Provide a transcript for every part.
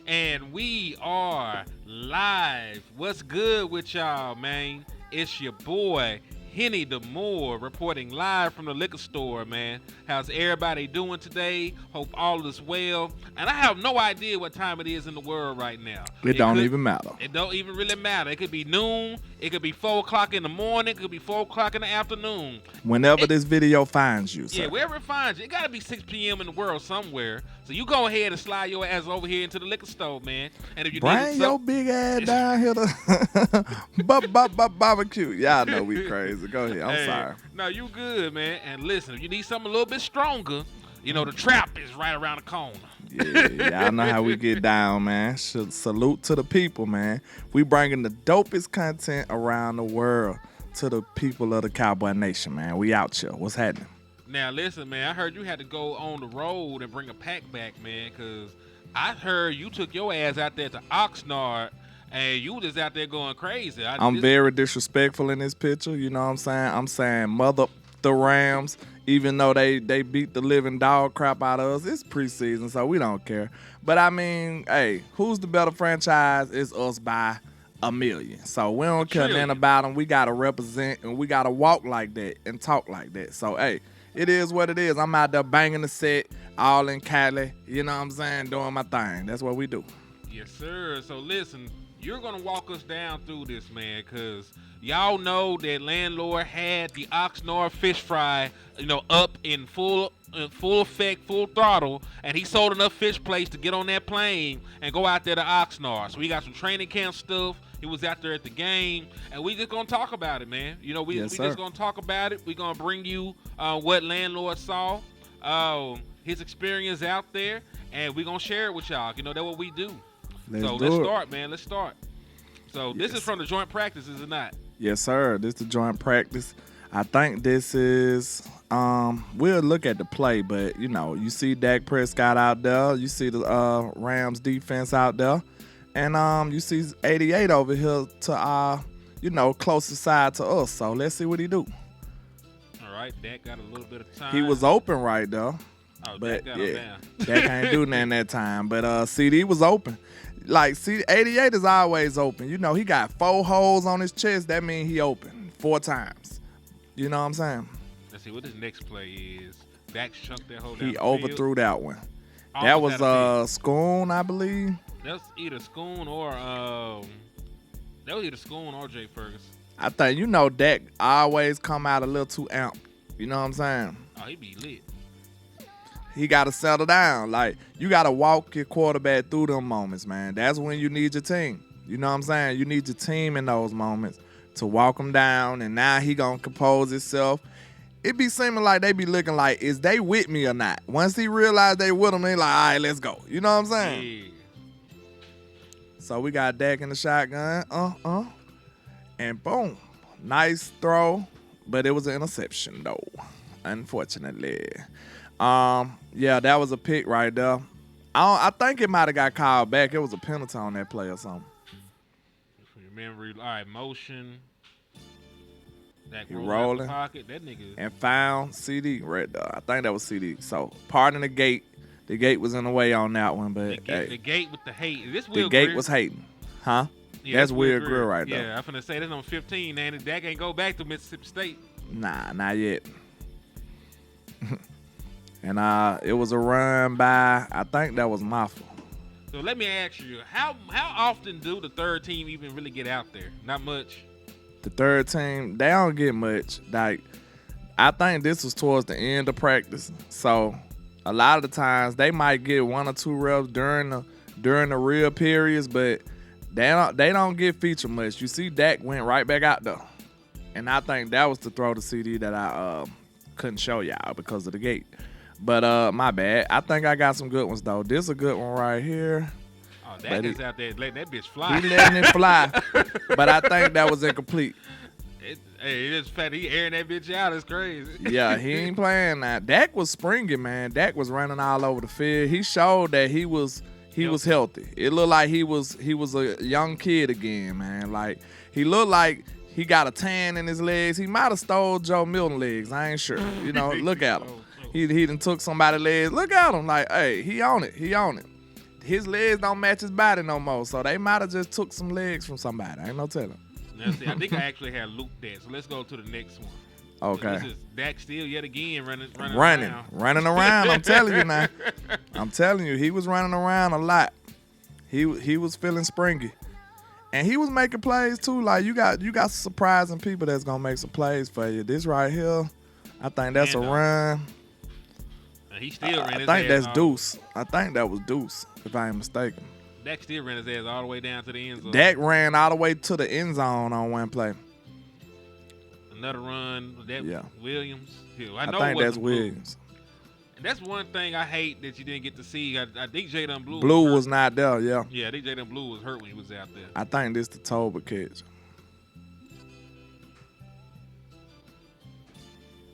And we are live. What's good with y'all, man? It's your boy, Henny the Moore, reporting live from the liquor store, man. How's everybody doing today? Hope all is well. And I have no idea what time it is in the world right now. It don't even matter. It don't even really matter. It could be noon. It could be 4 o'clock in the morning. It could be 4 o'clock in the afternoon. Whenever this video finds you, Yeah, sir. wherever it finds you. It got to be 6 p.m. in the world somewhere. So you go ahead and slide your ass over here into the liquor store, man. And if you Bring your big ass down here to barbecue. Y'all know we crazy. Go ahead. I'm sorry. No, you good, man. And listen, if you need something a little bit stronger, you know, the trap is right around the corner. Yeah, y'all know how we get down, man. Salute to the people, man. We bringing the dopest content around the world to the people of the Cowboy Nation, man. We out here. What's happening? Now, listen, man, I heard you had to go on the road and bring a pack back, man, because I heard you took your ass out there to Oxnard, and you just out there going crazy. I'm very disrespectful in this picture, you know what I'm saying? I'm saying mother the Rams, even though they beat the living dog crap out of us. It's preseason, so we don't care. But, I mean, hey, who's the better franchise? It's us by a million. So we don't care nothing about them. We got to represent, and we got to walk like that and talk like that. So, hey. It is what it is. I'm out there banging the set, all in Cali. You know what I'm saying? Doing my thing. That's what we do. Yes, sir. So, listen, you're going to walk us down through this, man, because y'all know that Landlord had the Oxnard fish fry, you know, up in full effect, full throttle, and he sold enough fish plates to get on that plane and go out there to Oxnard. So we got some training camp stuff. He was out there at the game, and we just gonna talk about it, man. You know, we just gonna talk about it. We gonna bring you what Landlord saw, his experience out there, and we gonna share it with y'all. You know, that's what we do. Let's start, man. Let's start. So this is from the joint practice, is it not? Yes, sir. This is the joint practice. I think this is, we'll look at the play, but, you know, you see Dak Prescott out there. You see the Rams defense out there. And you see 88 over here to our, you know, closest side to us. So let's see what he do. All right, Dak got a little bit of time. He was open right there. Oh, but Dak got him down. Dak can't do nothing that time. But CeeDee was open. Like, see, 88 is always open. You know, he got 4 holes on his chest. That means he open 4 times. You know what I'm saying? Let's see what this next play is. Dak chunked that hole down. He overthrew that one. That was Schoon, I believe. That's either Schoon or Jay Ferguson. I think, you know, Dak always come out a little too amped. You know what I'm saying? Oh, he be lit. He got to settle down. Like, you got to walk your quarterback through them moments, man. That's when you need your team. You know what I'm saying? You need your team in those moments to walk him down, and now he going to compose himself. It be seeming like they be looking like, is they with me or not? Once he realized they with him, they like, all right, let's go. You know what I'm saying? Yeah. So we got Dak in the shotgun. And boom. Nice throw, but it was an interception, though, unfortunately. Yeah, that was a pick right there. I think it might have got called back. It was a penalty on that play or something. Remember, all right, motion. That he rolling. Pocket. That nigga. And found CeeDee right there. I think that was CeeDee. So, pardon the gate. The gate was in the way on that one, but the gate with the hate. This the gate was hating. Huh? Yeah, that's Weird Grill right there. Yeah, I'm finna say that's on 15, and Dak ain't go back to Mississippi State. Nah, not yet. And it was a run by, I think that was Maffa. So let me ask you, how often do the third team even really get out there? Not much. The third team, they don't get much. Like, I think this was towards the end of practice. So a lot of the times they might get 1 or 2 reps during the real periods, but they don't get featured much. You see Dak went right back out there. And I think that was the throw to CeeDee that I couldn't show y'all because of the gate. But my bad. I think I got some good ones, though. This is a good one right here. Oh, Dak is out there letting that bitch fly. He letting it fly. But I think that was incomplete. It's fat. He airing that bitch out. It's crazy. Yeah, he ain't playing that. Dak was springing, man. Dak was running all over the field. He showed that he was healthy. It looked like he was a young kid again, man. Like, he looked like he got a tan in his legs. He might have stole Joe Milton legs. I ain't sure. You know, look at him. He done took somebody's legs. Look at him. Like, hey, he on it. He on it. his legs don't match his body no more. So they might have just took some legs from somebody. Ain't no telling. Now, see, I think I actually had looped that. So let's go to the next one. Okay. This is Dak still yet again running around. I'm telling you now. I'm telling you, he was running around a lot. He was feeling springy, and he was making plays too. Like you got surprising people that's gonna make some plays for you. This right here, I think that's a run. He still ran his I think ass that's Deuce. I think that was Deuce, if I ain't mistaken. Dak still ran his ass all the way down to the end zone. Dak ran all the way to the end zone on one play. Another run. That Williams. I think that's Williams. And that's one thing I hate that you didn't get to see. I think Jayden Blue. Blue was not there, yeah. Yeah, I think Jayden Blue was hurt when he was out there. I think this the Tolbert catch.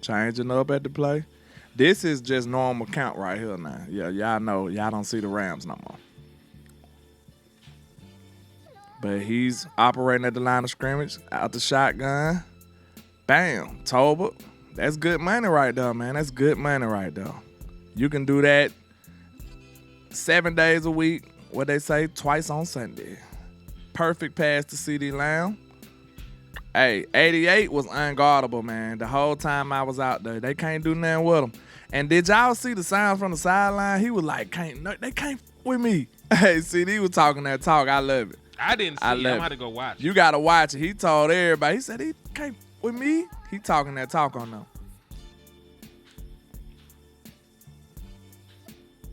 Changing up at the play. This is just normal count right here now. Yeah, y'all know. Y'all don't see the Rams no more. But he's operating at the line of scrimmage, out the shotgun. Bam, Tolbert. That's good money right there, man. That's good money right there. You can do that 7 days a week, what they say, twice on Sunday. Perfect pass to CeeDee Lamb. Hey, 88 was unguardable, man. The whole time I was out there. They can't do nothing with him. And did y'all see the sound from the sideline? He was like, they can't with me. Hey, CeeDee was talking that talk. I love it. I didn't see it. I'm going to have to go watch it. You got to watch it. He told everybody. He said he can't with me. He talking that talk on them.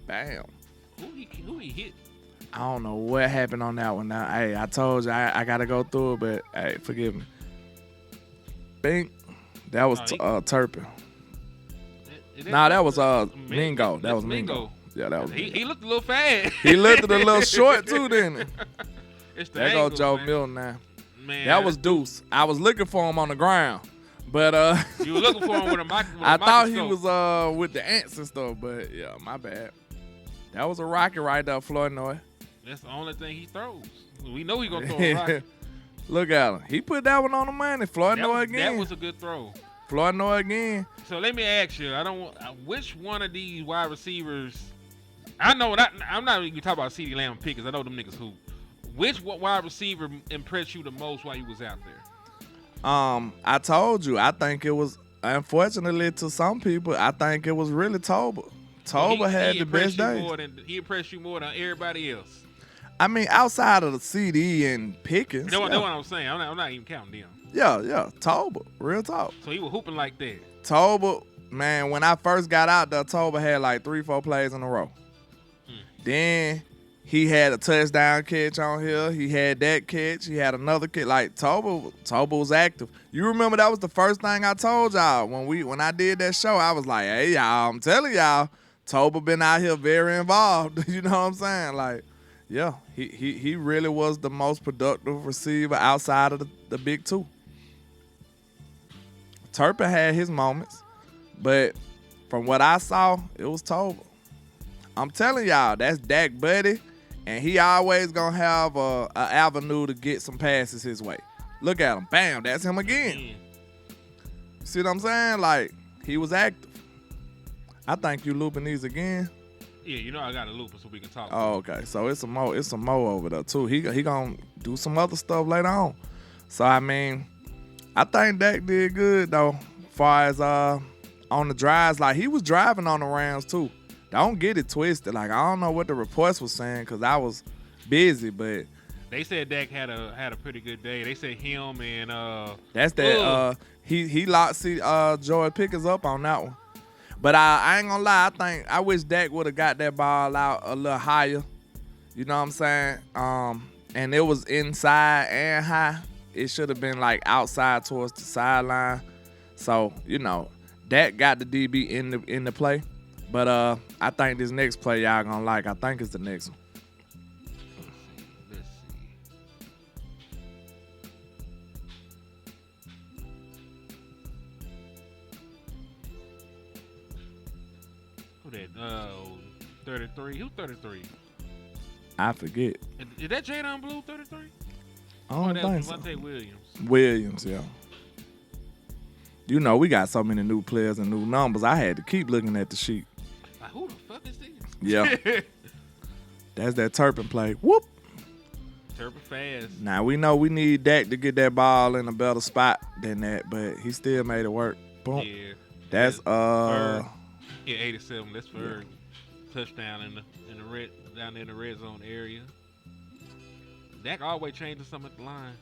Bam. Who he hit? I don't know what happened on that one. Now, hey, I told you I got to go through it, but hey, forgive me. Bink. That was Turpin. That was Mingo. That was Mingo. Yeah, that was. He looked a little fast. He looked a little short too, didn't he? It's the there angles, go Joe man. Milton now. Man, that was Deuce. I was looking for him on the ground, but you were looking for him with a microscope. I thought he was with the ants and stuff, but yeah, my bad. That was a rocket right there, Flournoy. That's the only thing he throws. We know he's gonna throw a rocket. Look at him. He put that one on the money. Flournoy again. That was a good throw. Flournoy again. So let me ask you. Which one of these wide receivers? I'm not even talking about CeeDee Lamb Pickens. I know them niggas who. Which wide receiver impressed you the most while you was out there? I told you. I think it was, unfortunately to some people, I think it was really Tolbert. Tolbert had the best day. He impressed you more than everybody else. I mean, outside of the CD and Pickens. That's what I'm saying. I'm not even counting them. Yeah. Tolbert. Real talk. So he was hooping like that. Tolbert, man, when I first got out there, Tolbert had like 3-4 plays in a row. Then he had a touchdown catch on here. He had that catch. He had another catch. Like, Tolbert was active. You remember that was the first thing I told y'all when I did that show. I was like, hey, y'all, I'm telling y'all, Tolbert been out here very involved. You know what I'm saying? Like, yeah, he really was the most productive receiver outside of the big two. Turpin had his moments, but from what I saw, it was Tolbert. I'm telling y'all, that's Dak buddy, and he always gonna have a avenue to get some passes his way. Look at him. Bam, that's him again. You see what I'm saying? Like, he was active. I think you looping these again. Yeah, you know I got a looper so we can talk. Oh, okay. So it's some more over there too. He gonna do some other stuff later on. So I mean, I think Dak did good though. As far as on the drives, like he was driving on the Rams too. Don't get it twisted. Like, I don't know what the reports was saying because I was busy, but they said Dak had a pretty good day. They said him and that's that he locked Joy Pickens up on that one. But I ain't gonna lie, I wish Dak would have got that ball out a little higher. You know what I'm saying? And it was inside and high. It should have been like outside towards the sideline. So, you know, Dak got the DB in the play. But I think this next play y'all gonna like. I think it's the next one. Let's see. Who that? 33. Who's 33? I forget. Is that Jayden Blue 33? I don't think so. Devontae Williams. Williams, yeah. You know, we got so many new players and new numbers. I had to keep looking at the sheet. Like, who the fuck is this? Yeah. That's that Turpin play. Whoop. Turpin fast. Now we know we need Dak to get that ball in a better spot than that, but he still made it work. Boom. Yeah. That's Yeah, 87. That's for touchdown in the red down there in the red zone area. Dak always changes something at the line.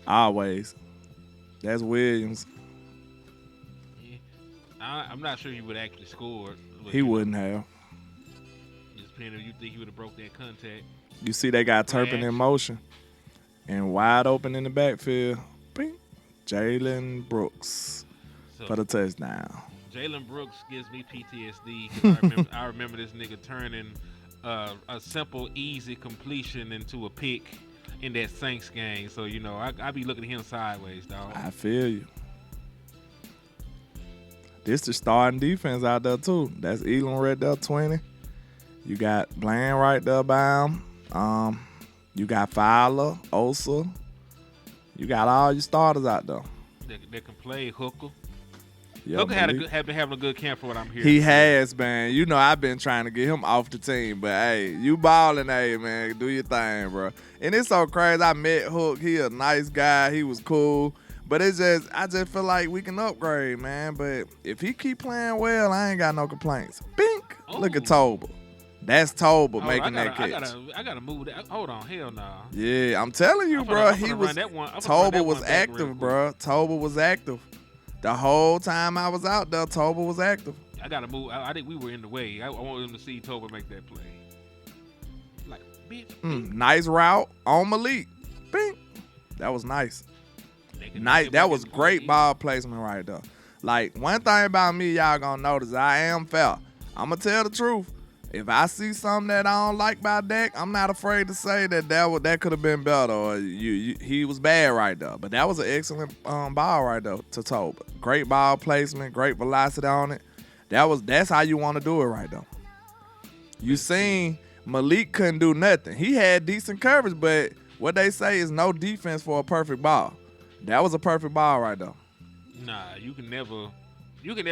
Always. That's Williams. Yeah. I'm not sure he would actually score. He wouldn't have. Just depending if you think he would have broke that contact. You see they got Turpin in motion and wide open in the backfield. Bing. Jalen Brooks for the touchdown. Jalen Brooks gives me PTSD because I remember this nigga turning a simple, easy completion into a pick in that Saints game. So, you know, I be looking at him sideways, dog. I feel you. This the starting defense out there, too. That's Elam right there, 20. You got Bland right there by him. You got Fowler, Osa. You got all your starters out there. That can play Hooker. Yeah, Hooker have been having a good camp for what I'm hearing. He has, man. You know, I've been trying to get him off the team, but hey, you balling, hey, man. Do your thing, bro. And it's so crazy. I met Hook. He a nice guy. He was cool. But I just feel like we can upgrade, man. But if he keep playing well, I ain't got no complaints. Bink. Oh. Look at Tolbert. That's Tolbert making that catch. I gotta move that. Hold on, hell no. Nah. Yeah, I'm telling you, bro. Tolbert was active, bro. Tolbert was active. The whole time I was out there, Tolbert was active. I gotta move. I think we were in the way. I want them to see Tolbert make that play. Like, bitch. Nice route on Malik. Bing. That was nice. Nice. That was great ball placement right there. Like, one thing about me, y'all gonna notice, I am fair. I'm gonna tell the truth. If I see something that I don't like by Dak, I'm not afraid to say that could have been better or he was bad right there. But that was an excellent ball right there to Tolbert. Great ball placement, great velocity on it. That's how you want to do it right there. You seen Malik couldn't do nothing. He had decent coverage, but what they say is no defense for a perfect ball. That was a perfect ball right there. Nah, you can never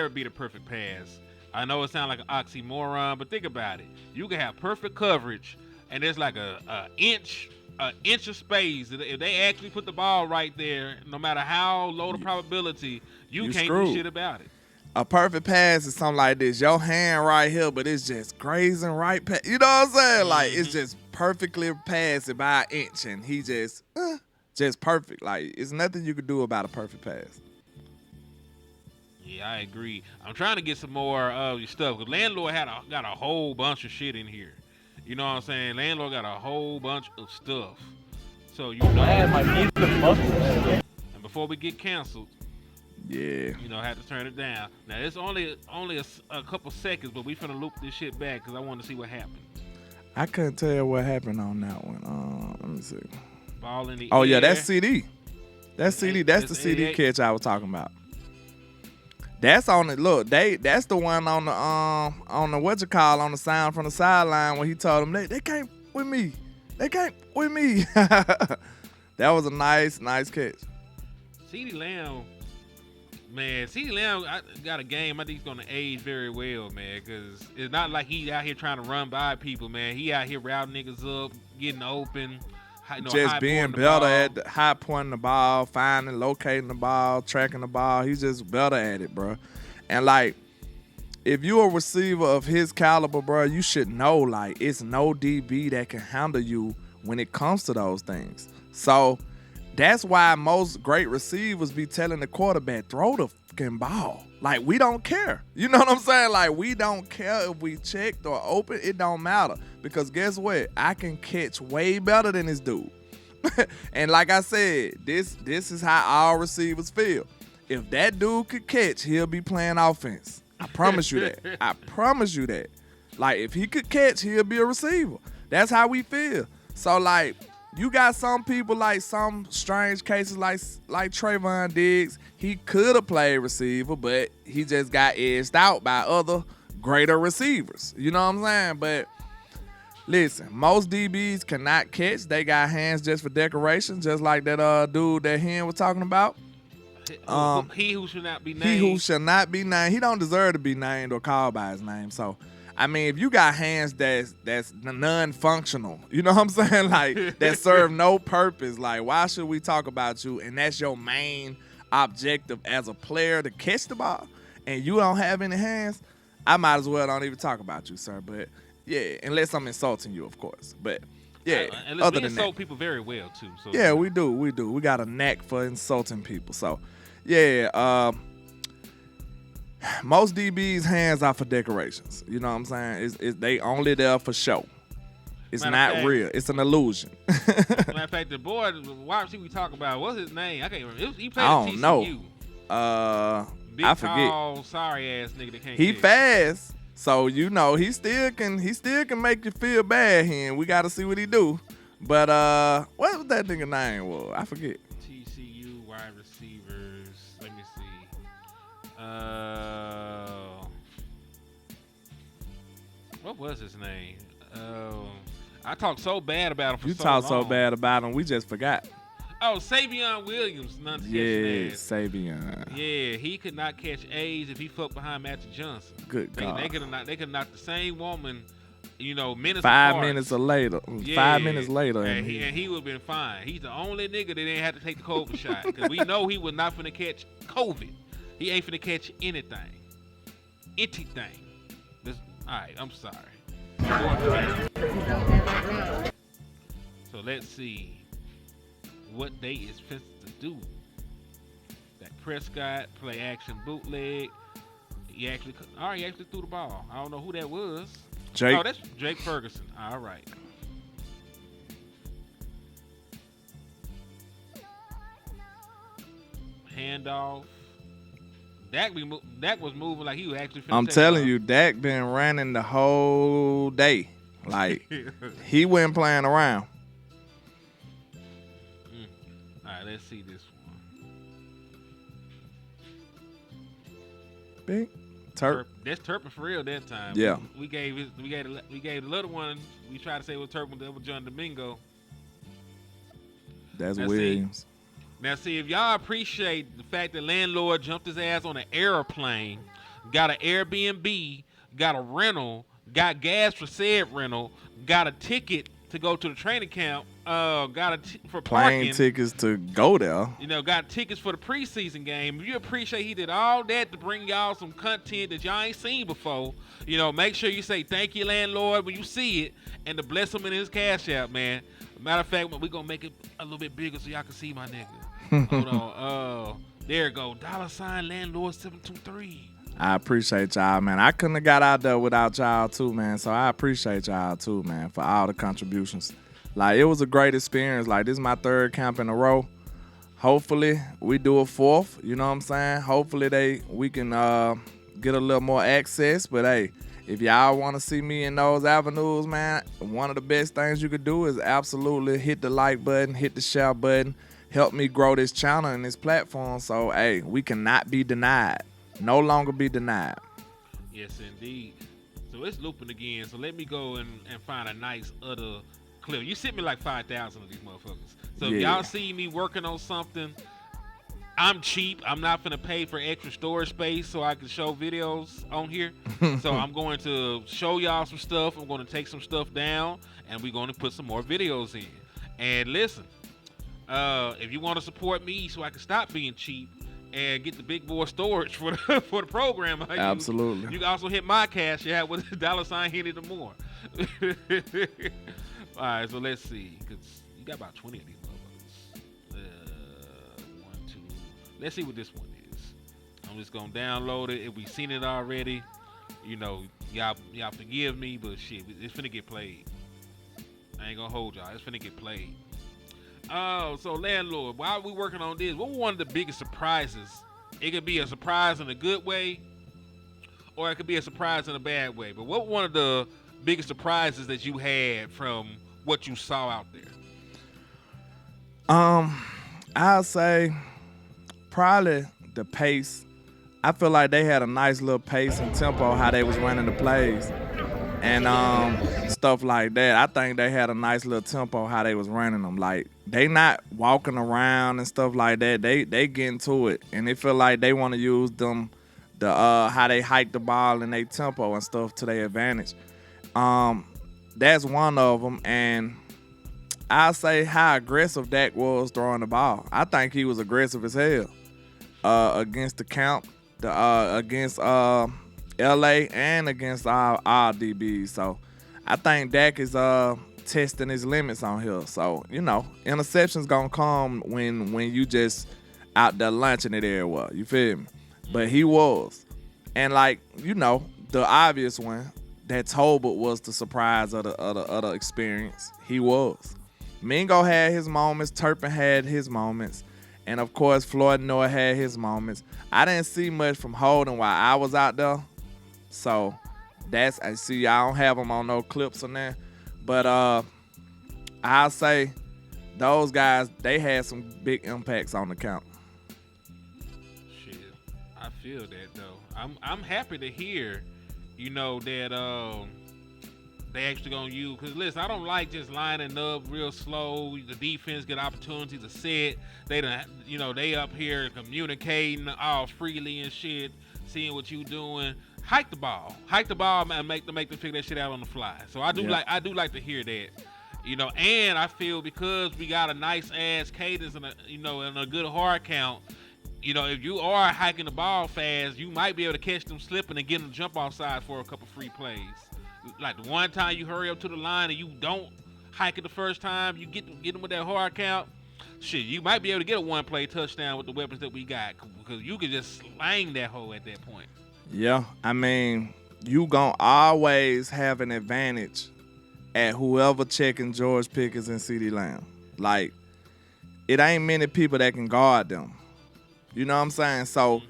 beat a perfect pass. I know it sounds like an oxymoron, but think about it. You can have perfect coverage, and there's like an inch of space. If they actually put the ball right there, no matter how low the probability, you can't do shit about it. A perfect pass is something like this. Your hand right here, but it's just grazing right past. You know what I'm saying? Like, it's just perfectly passed by an inch, and he just perfect. Like, it's nothing you could do about a perfect pass. Yeah, I agree. I'm trying to get some more of your stuff because Landlord got a whole bunch of shit in here. You know what I'm saying? Landlord got a whole bunch of stuff. So you know. And before we get canceled, yeah, you know, I had to turn it down. Now it's only a couple seconds, but we finna loop this shit back because I want to see what happened. I couldn't tell what happened on that one. Let me see. Ball in the air. Yeah, that's CeeDee. That's CeeDee. That's the CeeDee catch I was talking about. That's on the look. That's the one on the on the sound from the sideline when he told them they can't with me. They can't with me. That was a nice catch. CeeDee Lamb, man. CeeDee Lamb got a game. I think he's gonna age very well, man. Because it's not like he's out here trying to run by people, man. He out here routing niggas up, getting open. Just being better at the high pointing the ball, finding, locating the ball, tracking the ball. He's just better at it, bro. And, like, if you're a receiver of his caliber, bro, you should know, like, it's no DB that can handle you when it comes to those things. So that's why most great receivers be telling the quarterback, throw the fucking ball. Like, we don't care. You know what I'm saying? Like, we don't care if we checked or open. It don't matter. Because guess what? I can catch way better than this dude. And like I said, this is how all receivers feel. If that dude could catch, he'll be playing offense. I promise you that. I promise you that. Like, if he could catch, he'll be a receiver. That's how we feel. So, like, you got some people, like some strange cases like Trayvon Diggs. He could have played receiver, but he just got edged out by other greater receivers. You know what I'm saying? But listen, most DBs cannot catch. They got hands just for decoration, just like that dude that Hen was talking about. He who should not be named. He who shall not be named. He don't deserve to be named or called by his name. So I mean, if you got hands that's non-functional, you know what I'm saying? Like, that serve no purpose. Like, why should we talk about you? And that's your main objective as a player to catch the ball, and you don't have any hands, I might as well don't even talk about you, sir. But yeah, unless I'm insulting you, of course. But yeah, and other we than insult that, people very well too. So yeah, we do. We got a knack for insulting people. So yeah, most DBs' hands are for decorations. You know what I'm saying? It's they only there for show. It's not real. It's an illusion. Matter of fact, the boy, wide receiver we talk about, what's his name? I can't remember. He played at TCU. Know. Big, I forget. Tall, sorry ass nigga that can't. He catch. fast, so you know he still can make you feel bad here. And we got to see what he do. But what was that nigga name? Was I forget. TCU wide receivers. Let me see. What was his name? I talked so bad about him for so long. You talked so bad about him, we just forgot. Oh, Savion Williams, yeah, Savion. Yeah, he could not catch A's if he fucked behind Magic Johnson. Good God. They could knock the same woman, minutes 5 apart. minutes later. Yeah. 5 minutes later. And he would have been fine. He's the only nigga that didn't have to take the COVID shot. Because we know he was not finna catch COVID. He ain't finna catch anything. All right, I'm sorry. So let's see what they is fit to do. Dak Prescott play action bootleg. He actually threw the ball. I don't know who that was. Jake. Oh, that's Jake Ferguson. All right. Handoff. Dak was moving like he was actually. I'm telling you, Dak been running the whole day. Like he wasn't playing around. All right, let's see this one. Big Turp. That's Turpin for real that time. Yeah. We gave the little one. We tried to say it was Turpin, that was John Domingo. That's Williams. Now, see, if y'all appreciate the fact that Landlord jumped his ass on an airplane, got an Airbnb, got a rental, got gas for said rental, got a ticket to go to the training camp, for parking. Plane tickets to go there. Got tickets for the preseason game. If you appreciate he did all that to bring y'all some content that y'all ain't seen before, make sure you say thank you, Landlord, when you see it, and to bless him in his cash app, man. Matter of fact, we're going to make it a little bit bigger so y'all can see my nigga. Hold on. There it go. $ Landlord 723. I appreciate y'all, man. I couldn't have got out there without y'all too, man. So I appreciate y'all too, man, for all the contributions. Like, it was a great experience. Like, this is my 3rd camp in a row. Hopefully we do a 4th. You know what I'm saying? Hopefully we can get a little more access. But hey, if y'all want to see me in those avenues, man, one of the best things you could do is absolutely hit the like button, hit the share button. Help me grow this channel and this platform. So, hey, we cannot be denied. No longer be denied. Yes, indeed. So it's looping again. So let me go and find a nice other clip. You sent me like 5,000 of these motherfuckers. So if y'all see me working on something, I'm cheap. I'm not finna pay for extra storage space so I can show videos on here. So I'm going to show y'all some stuff. I'm going to take some stuff down, and we're going to put some more videos in. And listen, if you want to support me so I can stop being cheap and get the big boy storage for the program, absolutely. You can also hit my cash app with $ Henny the more. All right, so let's see, because you got about 20 of these motherfuckers. 1, 2. Let's see what this one is. I'm just gonna download it. If we seen it already, y'all forgive me, but shit, it's finna get played. I ain't gonna hold y'all. It's finna get played. Oh, so Landlord, while we working on this, what was one of the biggest surprises? It could be a surprise in a good way, or it could be a surprise in a bad way. But what one of the biggest surprises that you had from what you saw out there? I'll say probably the pace. I feel like they had a nice little pace and tempo how they was running the plays. And stuff like that. I think they had a nice little tempo how they was running them. Like, they not walking around and stuff like that. They get into it, and they feel like they want to use them the how they hike the ball and they tempo and stuff to their advantage. That's one of them, and I'll say how aggressive Dak was throwing the ball. I think he was aggressive as hell against the camp, against LA, and against our DBs. So I think Dak is testing his limits on here. So, interceptions gonna come when you just out there launching it everywhere. You feel me? But he was. And the obvious one, that Tolbert was the surprise of the experience. He was. Mingo had his moments, Turpin had his moments, and of course Floyd Noah had his moments. I didn't see much from Holden while I was out there. So I see I don't have them on no clips on there. But I'll say those guys, they had some big impacts on the count. Shit, I feel that though. I'm happy to hear, that they actually gonna use. Cause listen, I don't like just lining up real slow. The defense get opportunities to set. They up here communicating all freely and shit, seeing what you doing. Hike the ball, and make them figure that shit out on the fly. So I do like to hear that. And I feel because we got a nice ass cadence and a good hard count, if you are hiking the ball fast, you might be able to catch them slipping and get them jump off side for a couple free plays. Like the one time you hurry up to the line and you don't hike it the first time, you get them with that hard count, shit, you might be able to get a one-play touchdown with the weapons that we got because you can just slang that hole at that point. Yeah, I mean, you gonna always have an advantage at whoever checking George Pickens and CeeDee Lamb. Like, it ain't many people that can guard them. You know what I'm saying? So,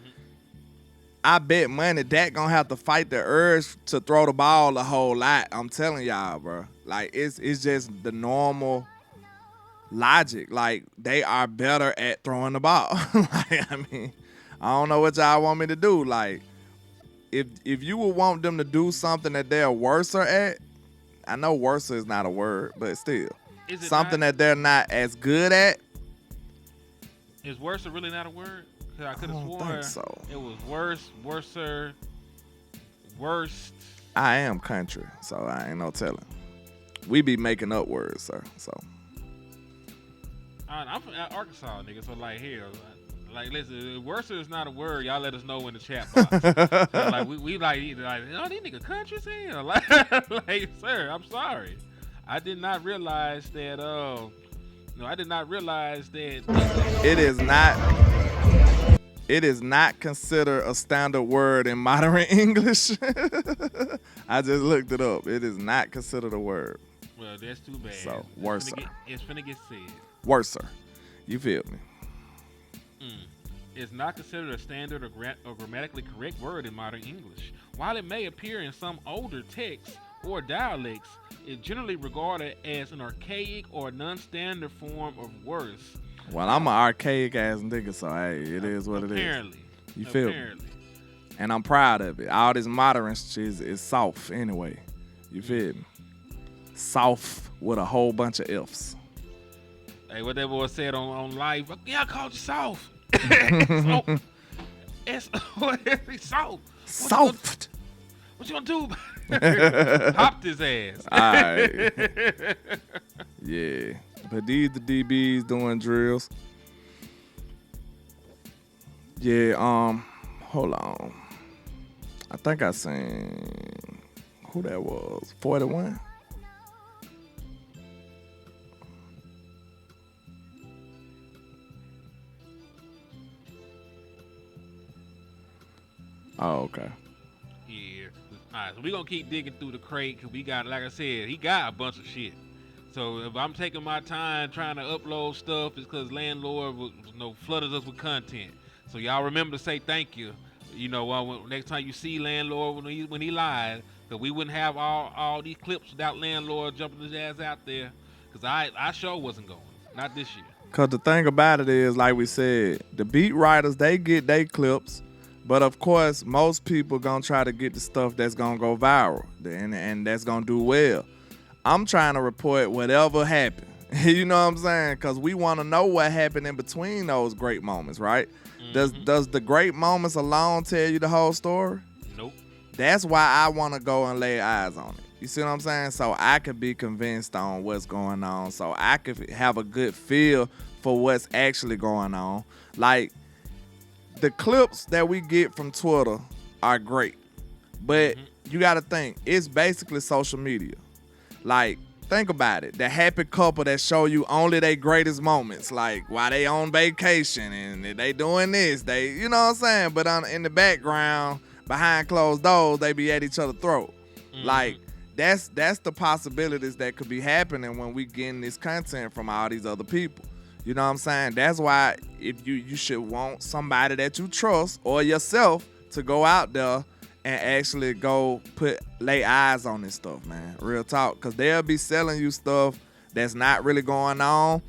I bet money Dak gonna have to fight the urge to throw the ball a whole lot. I'm telling y'all, bro. Like, it's just the normal logic. Like, they are better at throwing the ball. I don't know what y'all want me to do. Like, if you would want them to do something that they're worser at, I know worser is not a word, but still. Something that they're not as good at. Is worser really not a word? Because I could have sworn so. It was worser, worst. I am country, so I ain't no telling. We be making up words, sir. So. I'm from Arkansas, nigga, so hell. Like, listen, worser is not a word. Y'all let us know in the chat box. we like, these niggas country as hell. Like, sir, I'm sorry. I did not realize that, It is not considered a standard word in modern English. I just looked it up. It is not considered a word. Well, that's too bad. So, worser. It's finna get said. Worser. You feel me? It's not considered a standard or grammatically correct word in modern English. While it may appear in some older texts or dialects, it's generally regarded as an archaic or non-standard form of worse. Well, I'm an archaic ass nigga, so hey, it is what it is. Apparently. You feel me? And I'm proud of it. All this modern shit is soft anyway. You feel me? Soft with a whole bunch of F's. Hey, what that boy said on live, yeah, I called you soft. Soft. Soft. What you gonna do about it? Popped his ass. All right. Yeah. But these the DBs doing drills. Yeah, hold on. I think I seen who that was. 41? Oh, okay. Yeah. All right, so we're going to keep digging through the crate because we got, like I said, he got a bunch of shit. So if I'm taking my time trying to upload stuff, it's because Landlord flooded us with content. So y'all remember to say thank you. Next time you see Landlord when he live, because we wouldn't have all these clips without Landlord jumping his ass out there. Because I sure wasn't going. Not this year. Because the thing about it is, like we said, the beat writers, they get their clips. But of course, most people gonna try to get the stuff that's gonna go viral and that's gonna do well. I'm trying to report whatever happened. You know what I'm saying? Because we want to know what happened in between those great moments, right? Does the great moments alone tell you the whole story? Nope. That's why I want to go and lay eyes on it. You see what I'm saying? So I could be convinced on what's going on. So I could have a good feel for what's actually going on. Like, the clips that we get from Twitter are great. But you got to think, it's basically social media. Like, think about it. The happy couple that show you only their greatest moments. Like, while they on vacation and they doing this. They, you know what I'm saying? But in the background, behind closed doors, they be at each other's throat. Like, that's the possibilities that could be happening when we getting this content from all these other people. You know what I'm saying? That's why if you should want somebody that you trust or yourself to go out there and actually go lay eyes on this stuff, man. Real talk. Because they'll be selling you stuff that's not really going on.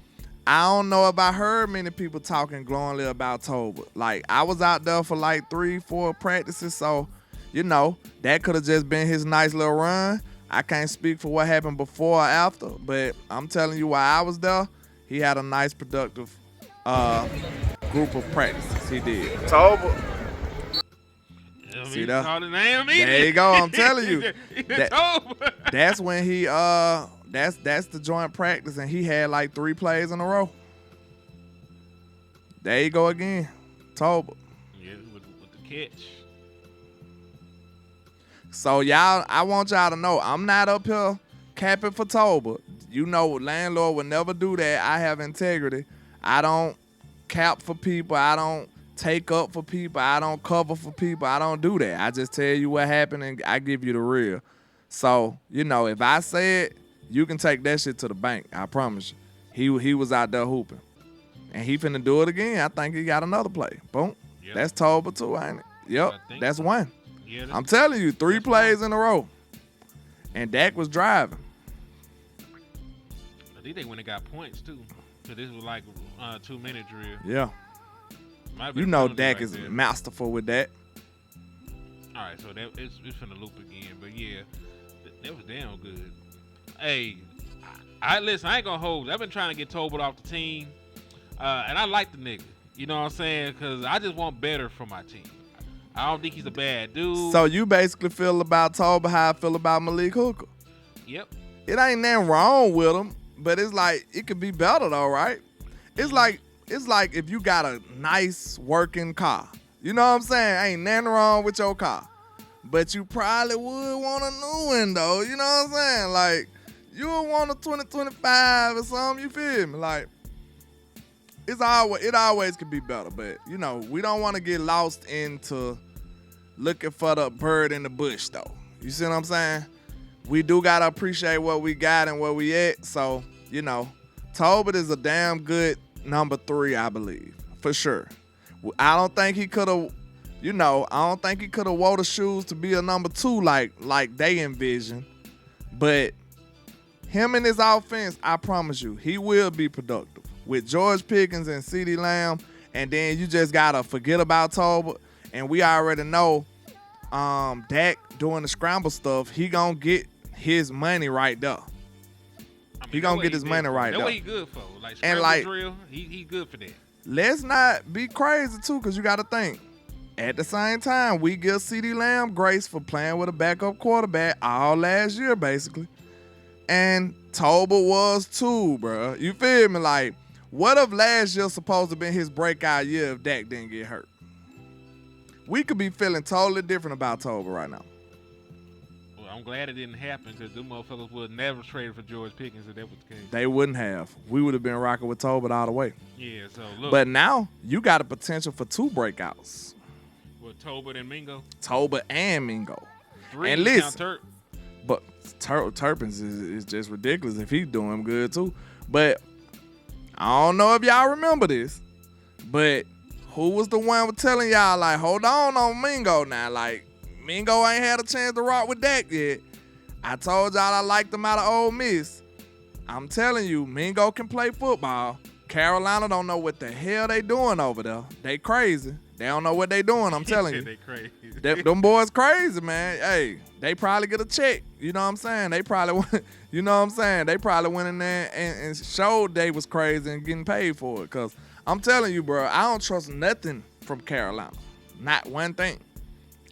I don't know if I heard many people talking glowingly about Tolbert. Like, I was out there for like 3-4 practices, so, you know, that could have just been his nice little run. I can't speak for what happened before or after, but I'm telling you, while I was there, he had a nice, productive group of practices. He did. Tolbert. See that? There you go. I'm telling you. That's when he that's the joint practice, and he had like 3 plays in a row. There you go again. Tolbert. Yeah, with the catch. So y'all, I want y'all to know, I'm not up here capping for Tolbert. You know, Landlord would never do that. I have integrity. I don't cap for people. I don't take up for people. I don't cover for people. I don't do that. I just tell you what happened and I give you the real. So, you know, if I say it, you can take that shit to the bank. I promise you. He was out there hooping. And he finna do it again. I think he got another play. Boom. Yep. That's Tolbert too, ain't it? Yep. That's one. Yeah, I'm telling you, 3 plays in a row. And Dak was driving. I think they went and got points, too. So this was like 2-minute drill. Yeah. You know Dak is masterful with that. All right, so it's finna loop again. But, yeah, that was damn good. Hey, listen, I ain't going to hold. I've been trying to get Tolbert off the team. And I like the nigga. You know what I'm saying? Because I just want better for my team. I don't think he's a bad dude. So you basically feel about Tolbert how I feel about Malik Hooker. Yep. It ain't nothing wrong with him, but it's like it could be better though, right? It's like if you got a nice working car. You know what I'm saying? Ain't nothing wrong with your car. But you probably would want a new one though. You know what I'm saying? Like, you would want a 2025 or something, you feel me? Like, it always could be better, but you know, we don't want to get lost into looking for the bird in the bush, though. You see what I'm saying? We do got to appreciate what we got and where we at. So, you know, Tolbert is a damn good number 3, I believe, for sure. I don't think he could have, wore the shoes to be a number 2 like they envision. But him and his offense, I promise you, he will be productive. With George Pickens and CeeDee Lamb, and then you just got to forget about Tolbert. And we already know Dak doing the scramble stuff, he going to get his money right there. He going to get his money right there. That's what he good for. Like, scramble drill, he good for that. Let's not be crazy, too, because you got to think. At the same time, we give CeeDee Lamb grace for playing with a backup quarterback all last year, basically. And Tolbert was too, bro. You feel me? Like, what if last year supposed to have been his breakout year if Dak didn't get hurt? We could be feeling totally different about Tolbert right now. Well, I'm glad it didn't happen because them motherfuckers would never trade for George Pickens if that was the case. They wouldn't have. We would have been rocking with Tolbert all the way. Yeah, so look. But now, you got a potential for 2 breakouts. With Tolbert and Mingo? Tolbert and Mingo. 3 and listen, but Turpins is just ridiculous if he's doing good too. But I don't know if y'all remember this, but who was the one telling y'all, like, hold on Mingo now? Like, Mingo ain't had a chance to rock with Dak yet. I told y'all I liked him out of Ole Miss. I'm telling you, Mingo can play football. Carolina don't know what the hell they doing over there. They crazy. They don't know what they doing, I'm telling you. They crazy. Them boys crazy, man. Hey, they probably get a check. You know what I'm saying? They probably went in there and showed they was crazy and getting paid for it. Because I'm telling you, bro, I don't trust nothing from Carolina. Not one thing.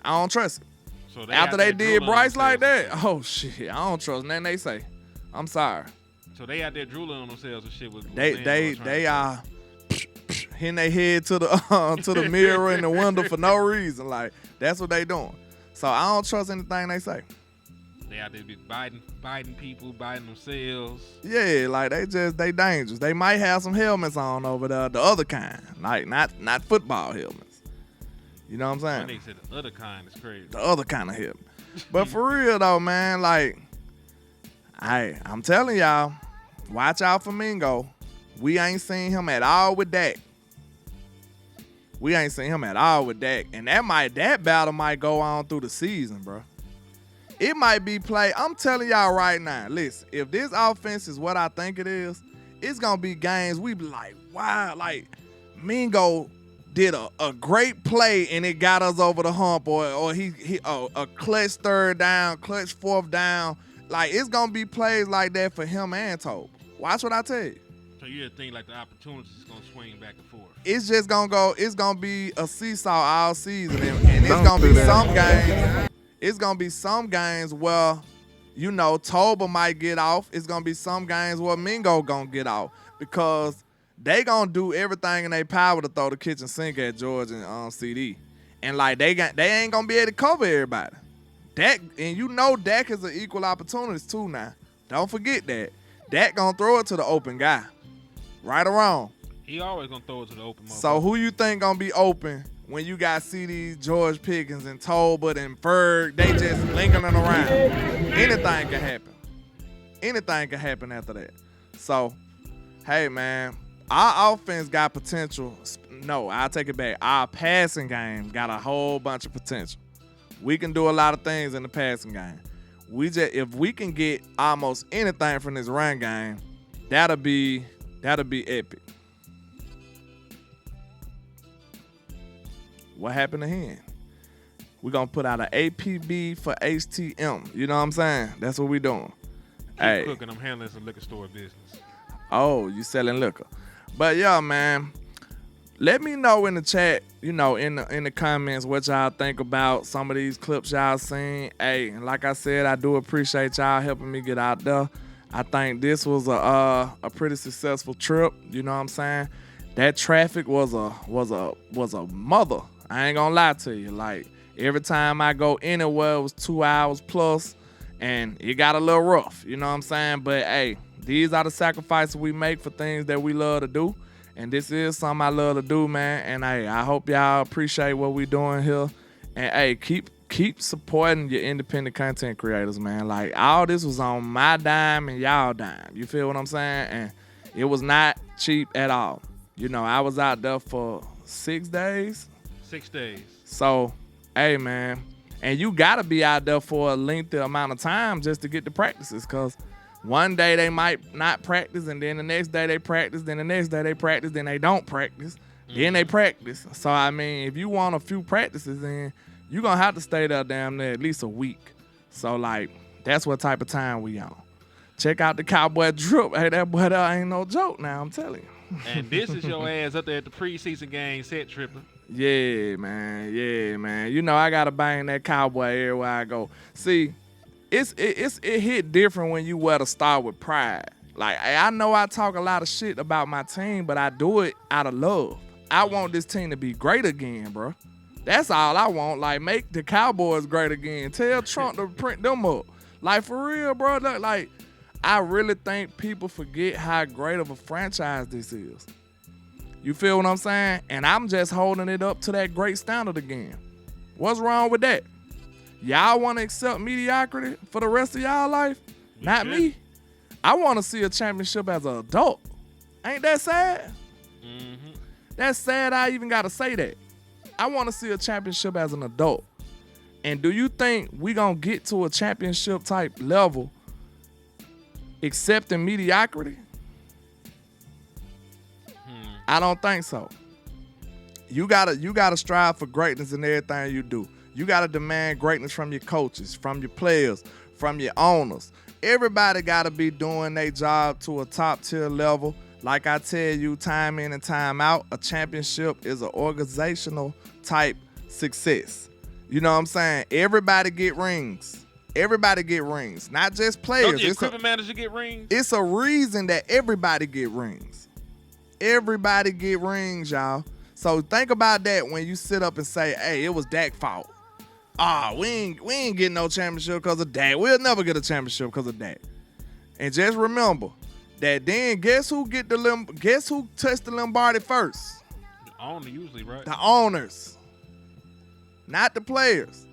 I don't trust it. So After they did Bryce like that, oh shit, I don't trust nothing they say. I'm sorry. So they out there drooling on themselves and shit. They are hitting their head to the mirror in the window for no reason. Like that's what they doing. So I don't trust anything they say. They out there be biting people, biting themselves. Yeah, like they dangerous. They might have some helmets on over there, the other kind, like not football helmets. You know what I'm saying? When they said the other kind is crazy. The other kind of helmet. But for real though, man, like, I'm telling y'all, watch out for Mingo. We ain't seen him at all with Dak. And that battle might go on through the season, bro. It might be play. I'm telling y'all right now, listen, if this offense is what I think it is, it's going to be games we be like, wow, like Mingo did a great play and it got us over the hump, or he a clutch third down, clutch fourth down. Like, it's going to be plays like that for him and Tolbert. Watch what I tell you. So you think like the opportunities is going to swing back and forth? It's just going to go, it's going to be a seesaw all season. And it's going to be some games. It's going to be some games where, you know, Tolbert might get off. It's going to be some games where Mingo going to get off because they going to do everything in their power to throw the kitchen sink at George and CeeDee. And, like, they ain't going to be able to cover everybody. Dak, and you know Dak is an equal opportunity too now. Don't forget that. Dak going to throw it to the open guy. Right or wrong. He always going to throw it to the open motherfucker. So who you think going to be open when you got CeeDee, George Pickens, and Tolbert, and Ferg? They just lingering around. Anything can happen. Anything can happen after that. So, hey, man, our offense got potential. No, I'll take it back. Our passing game got a whole bunch of potential. We can do a lot of things in the passing game. If we can get almost anything from this run game, that'll be epic. What happened to him? We're going to put out an APB for HTM. You know what I'm saying? That's what we doing. Keep cooking. I'm handling some liquor store business. Oh, you selling liquor. But, yeah, man, let me know in the chat, you know, in the comments what y'all think about some of these clips y'all seen. Hey, and like I said, I do appreciate y'all helping me get out there. I think this was a pretty successful trip. You know what I'm saying? That traffic was a mother. I ain't gonna lie to you. Like, every time I go anywhere, it was 2 hours plus, and it got a little rough. You know what I'm saying? But, hey, these are the sacrifices we make for things that we love to do. And this is something I love to do, man. And, hey, I hope y'all appreciate what we doing here. And, hey, keep supporting your independent content creators, man. Like, all this was on my dime and y'all dime. You feel what I'm saying? And it was not cheap at all. You know, I was out there for 6 days. 6 days. So, hey, man. And you got to be out there for a lengthy amount of time just to get the practices, because one day they might not practice, and then the next day they practice, then the next day they practice, then they don't practice, then they practice. So, I mean, if you want a few practices, then you're going to have to stay there damn near at least a week. So, like, that's what type of time we on. Check out the Cowboy drip. Hey, that boy there ain't no joke now, I'm telling you. And this is your ass up there at the preseason game set tripping. Yeah, man. Yeah, man. You know I gotta bang that Cowboy everywhere I go. See, it hit different when you wear the star with pride. Like, I know I talk a lot of shit about my team, but I do it out of love. I want this team to be great again, bro. That's all I want. Like, make the Cowboys great again. Tell Trump to print them up. Like, for real, bro. Like, I really think people forget how great of a franchise this is. You feel what I'm saying? And I'm just holding it up to that great standard again. What's wrong with that? Y'all want to accept mediocrity for the rest of y'all life? Not me. I want to see a championship as an adult. Ain't that sad? Mm-hmm. That's sad I even got to say that. I want to see a championship as an adult. And do you think we going to get to a championship type level accepting mediocrity? I don't think so. You gotta strive for greatness in everything you do. You gotta demand greatness from your coaches, from your players, from your owners. Everybody gotta be doing their job to a top tier level Like I tell you time in and time out, a championship is an organizational type success. You know what I'm saying? Everybody get rings. Everybody get rings, not just players. Don't the equipment manager get rings? It's a reason that everybody get rings. Everybody get rings, y'all. So think about that when you sit up and say, hey, it was Dak's fault. We ain't getting no championship because of Dak. We'll never get a championship because of Dak. And just remember that then guess who touched the Lombardi first? The owner usually, right? The owners, not the players.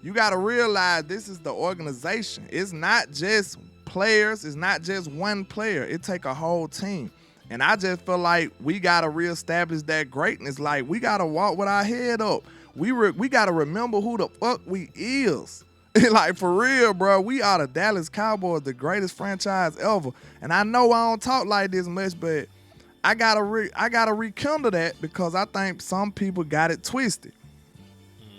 You got to realize this is the organization. It's not just players. It's not just one player. It take a whole team. And I just feel like we got to reestablish that greatness. Like, we got to walk with our head up. We got to remember who the fuck we is. Like, for real, bro. We are the Dallas Cowboys, the greatest franchise ever. And I know I don't talk like this much, but I got to rekindle that because I think some people got it twisted.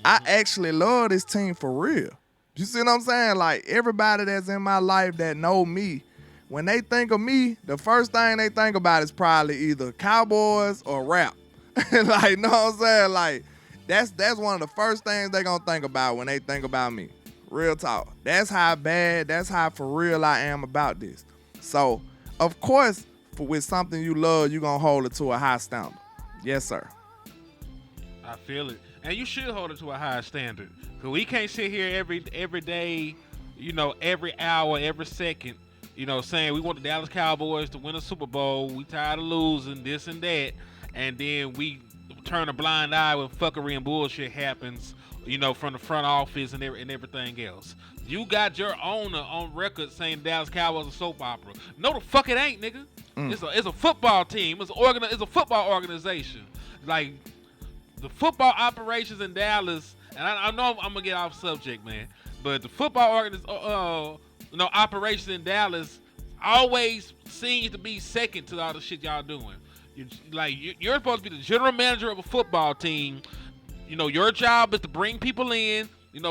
I actually love this team for real. You see what I'm saying? Like, everybody that's in my life that know me, when they think of me, the first thing they think about is probably either Cowboys or rap. Like, know what I'm saying? Like, that's one of the first things they gonna think about when they think about me. Real talk. That's how for real I am about this. So, of course, with something you love, you gonna hold it to a high standard. Yes, sir. I feel it. And you should hold it to a high standard. Because we can't sit here every day, every hour, every second, saying we want the Dallas Cowboys to win a Super Bowl. We tired of losing, this and that. And then we turn a blind eye when fuckery and bullshit happens, from the front office and everything else. You got your owner on record saying Dallas Cowboys a soap opera. No, the fuck it ain't, nigga. It's a football team. It's a football organization. Like, the football operations in Dallas, and I know I'm gonna get off subject, man, but the football operations in Dallas always seems to be second to all the shit y'all doing. You're supposed to be the general manager of a football team. Your job is to bring people in,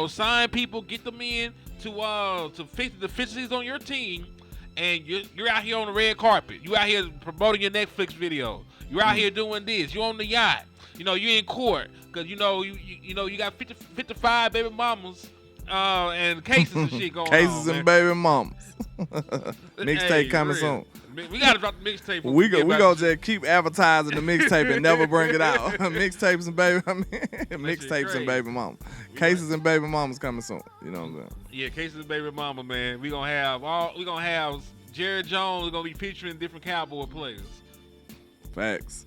sign people, get them in to fix the deficiencies on your team, and you're out here on the red carpet. You out here promoting your Netflix video. You're out here doing this. You on the yacht. You in court because you got 55 baby mamas and cases and shit going on. Cases and baby mamas. Mixtape coming soon. We gotta drop the mixtape. We gonna just keep advertising the mixtape and never bring it out. Mixtapes and mixtapes and baby mamas. Cases and baby mamas coming soon. You know what I'm saying? Yeah, cases and baby mama, man. We gonna have Jerry Jones gonna be featuring different Cowboy players. Facts.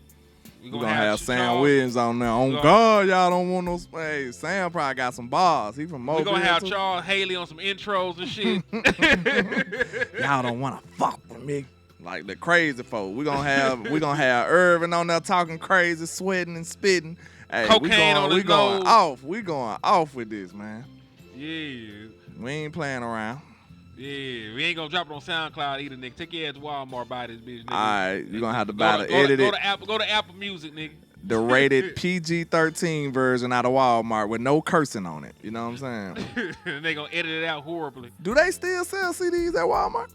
We're gonna have Sam Williams on there. On God, y'all don't want no space. Sam probably got some bars. He from Mobile. We're gonna have Charles Haley on some intros and shit. Y'all don't wanna fuck with me. Like the crazy folk. We're gonna have Irvin on there talking crazy, sweating and spitting. Hey, cocaine on his nose. Off. We going off with this, man. Yeah. We ain't playing around. Yeah, we ain't gonna drop it on SoundCloud either, nigga. Take your ass to Walmart, buy this bitch, nigga. Alright, you're gonna have to buy the edited. Go to Apple Music, nigga. The rated PG-13 version out of Walmart with no cursing on it. You know what I'm saying? And they gonna edit it out horribly. Do they still sell CDs at Walmart?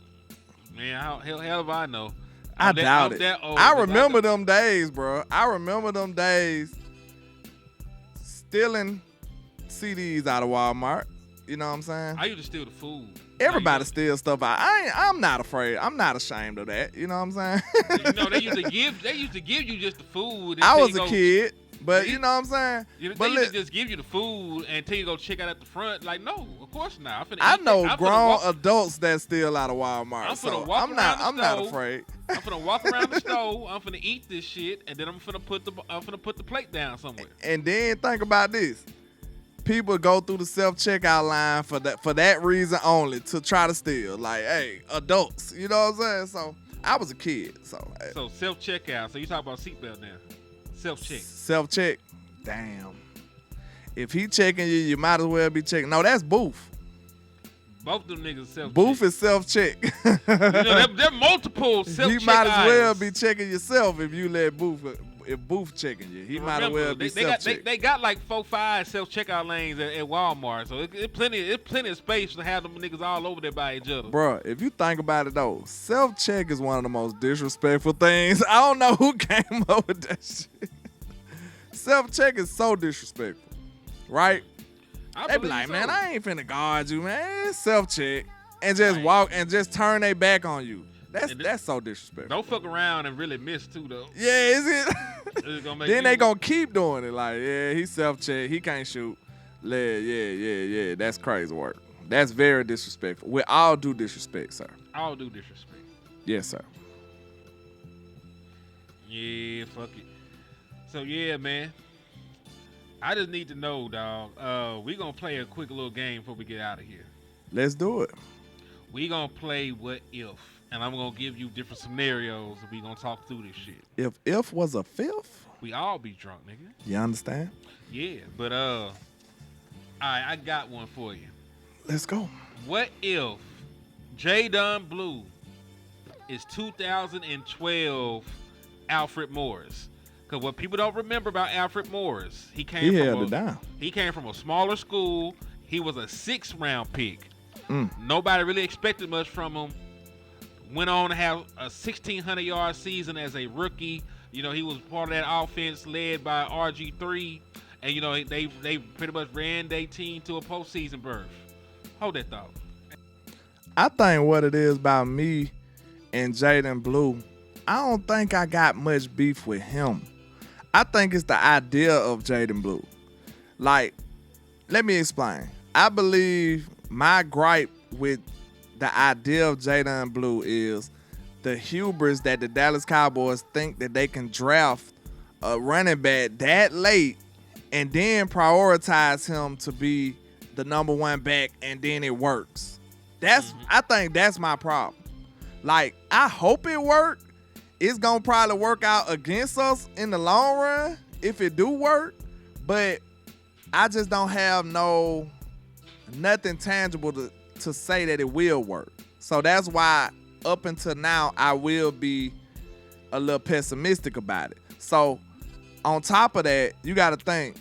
Man, hell if I know. I doubt it. I remember them days, bro. I remember them days stealing CDs out of Walmart. You know what I'm saying? I used to steal the food. Everybody steals stuff out. I'm not afraid. I'm not ashamed of that. You know what I'm saying? They used to give you just the food. I was a kid, but you know what I'm saying? They used to just give you the food until you go check out at the front. Like, no, of course not. I know grown adults that steal out of Walmart. I'm not afraid. I'm finna walk around the store. I'm finna eat this shit, and then I'm finna put the plate down somewhere. And then think about this. People go through the self-checkout line for that reason only, to try to steal. Like, hey, adults, you know what I'm saying? So I was a kid, so. Hey. So self-checkout. So you talk about seatbelt now. Self-check. Self-check. Damn. If he checking you, you might as well be checking. No, that's Booth. Both them niggas self-check. Booth is self-check. They're multiple self-check. You might as well be checking yourself if you let Booth if Booth checking you. He might as well be self-check. They got like 4-5 self-checkout lanes at Walmart, so it's plenty of space to have them niggas all over there by each other. Bro, if you think about it though, self-check is one of the most disrespectful things. I don't know who came up with that shit. Self-check is so disrespectful, right? They be like, man, I ain't finna guard you, man. It's self-check. And just walk and just turn their back on you. That's so disrespectful. Don't fuck around and really miss too, though. Yeah, is it? Then they gonna keep doing it. Like, yeah, he self-check. He can't shoot. Yeah. That's crazy work. That's very disrespectful. We all do disrespect, sir. All do disrespect. Yes, sir. Yeah, fuck it. So, yeah, man. I just need to know, dog. We gonna play a quick little game before we get out of here. Let's do it. We gonna play What If. And I'm gonna give you different scenarios and we gonna talk through this shit. If was a fifth? We all be drunk, nigga. You understand? Yeah, but all right, I got one for you. Let's go. What if J-Don Blue is 2012 Alfred Morris? Because what people don't remember about Alfred Morris, he held it down. He came from a smaller school. He was a 6th round pick. Nobody really expected much from him. Went on to have a 1,600-yard season as a rookie. You know, he was part of that offense led by RG3. And, you know, they pretty much ran their team to a postseason berth. Hold that thought. I think what it is about me and Jaden Blue, I don't think I got much beef with him. I think it's the idea of Jaden Blue. Like, let me explain. I believe my gripe with the idea of Jaden Blue is the hubris that the Dallas Cowboys think that they can draft a running back that late and then prioritize him to be the number 1 back, and then it works. I think that's my problem. Like, I hope it works. It's gonna probably work out against us in the long run if it do work, but I just don't have nothing tangible to say that it will work. So that's why up until now I will be a little pessimistic about it. So on top of that, you got to think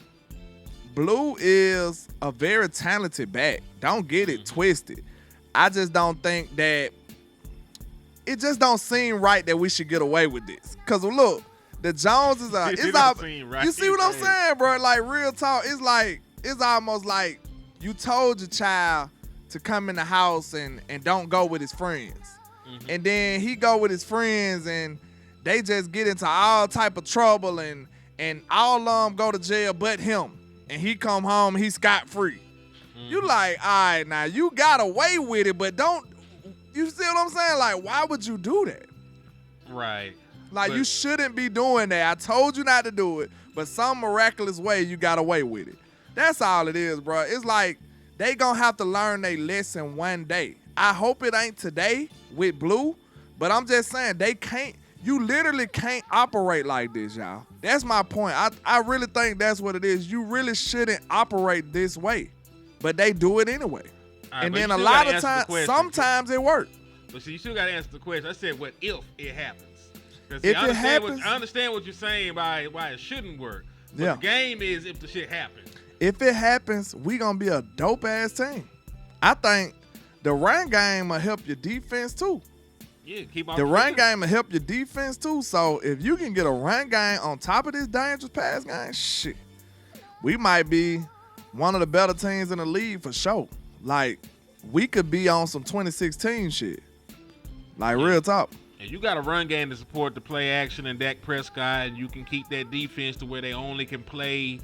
Blue is a very talented back. Don't get it twisted. I just don't think that it just don't seem right that we should get away with this. Cause look, the Jones is right. You see what I'm saying, bro? Like, real talk. It's almost like you told your child to come in the house and don't go with his friends. And then he go with his friends and they just get into all type of trouble and all of them go to jail but him. And he come home, he's scot-free. You like, all right, now you got away with it, but you see what I'm saying? Like, why would you do that? Right. Like, you shouldn't be doing that. I told you not to do it, but some miraculous way you got away with it. That's all it is, bro. It's like, they gonna have to learn their lesson one day. I hope it ain't today with Blue, but I'm just saying you literally can't operate like this, y'all. That's my point. I really think that's what it is. You really shouldn't operate this way, but they do it anyway. Right, and then a lot of times, sometimes it works. But see, you still gotta answer the question. I said, what if it happens? If it happens, I understand what you're saying by why it shouldn't work. But the game is if the shit happens. If it happens, we gonna be a dope ass team. I think the run game will help your defense too. Yeah, keep on the run game will help your defense too. So if you can get a run game on top of this dangerous pass game, shit, we might be one of the better teams in the league for sure. Like, we could be on some 2016 shit. Like, real talk. And you got a run game to support the play action and Dak Prescott, and you can keep that defense to where they only can play,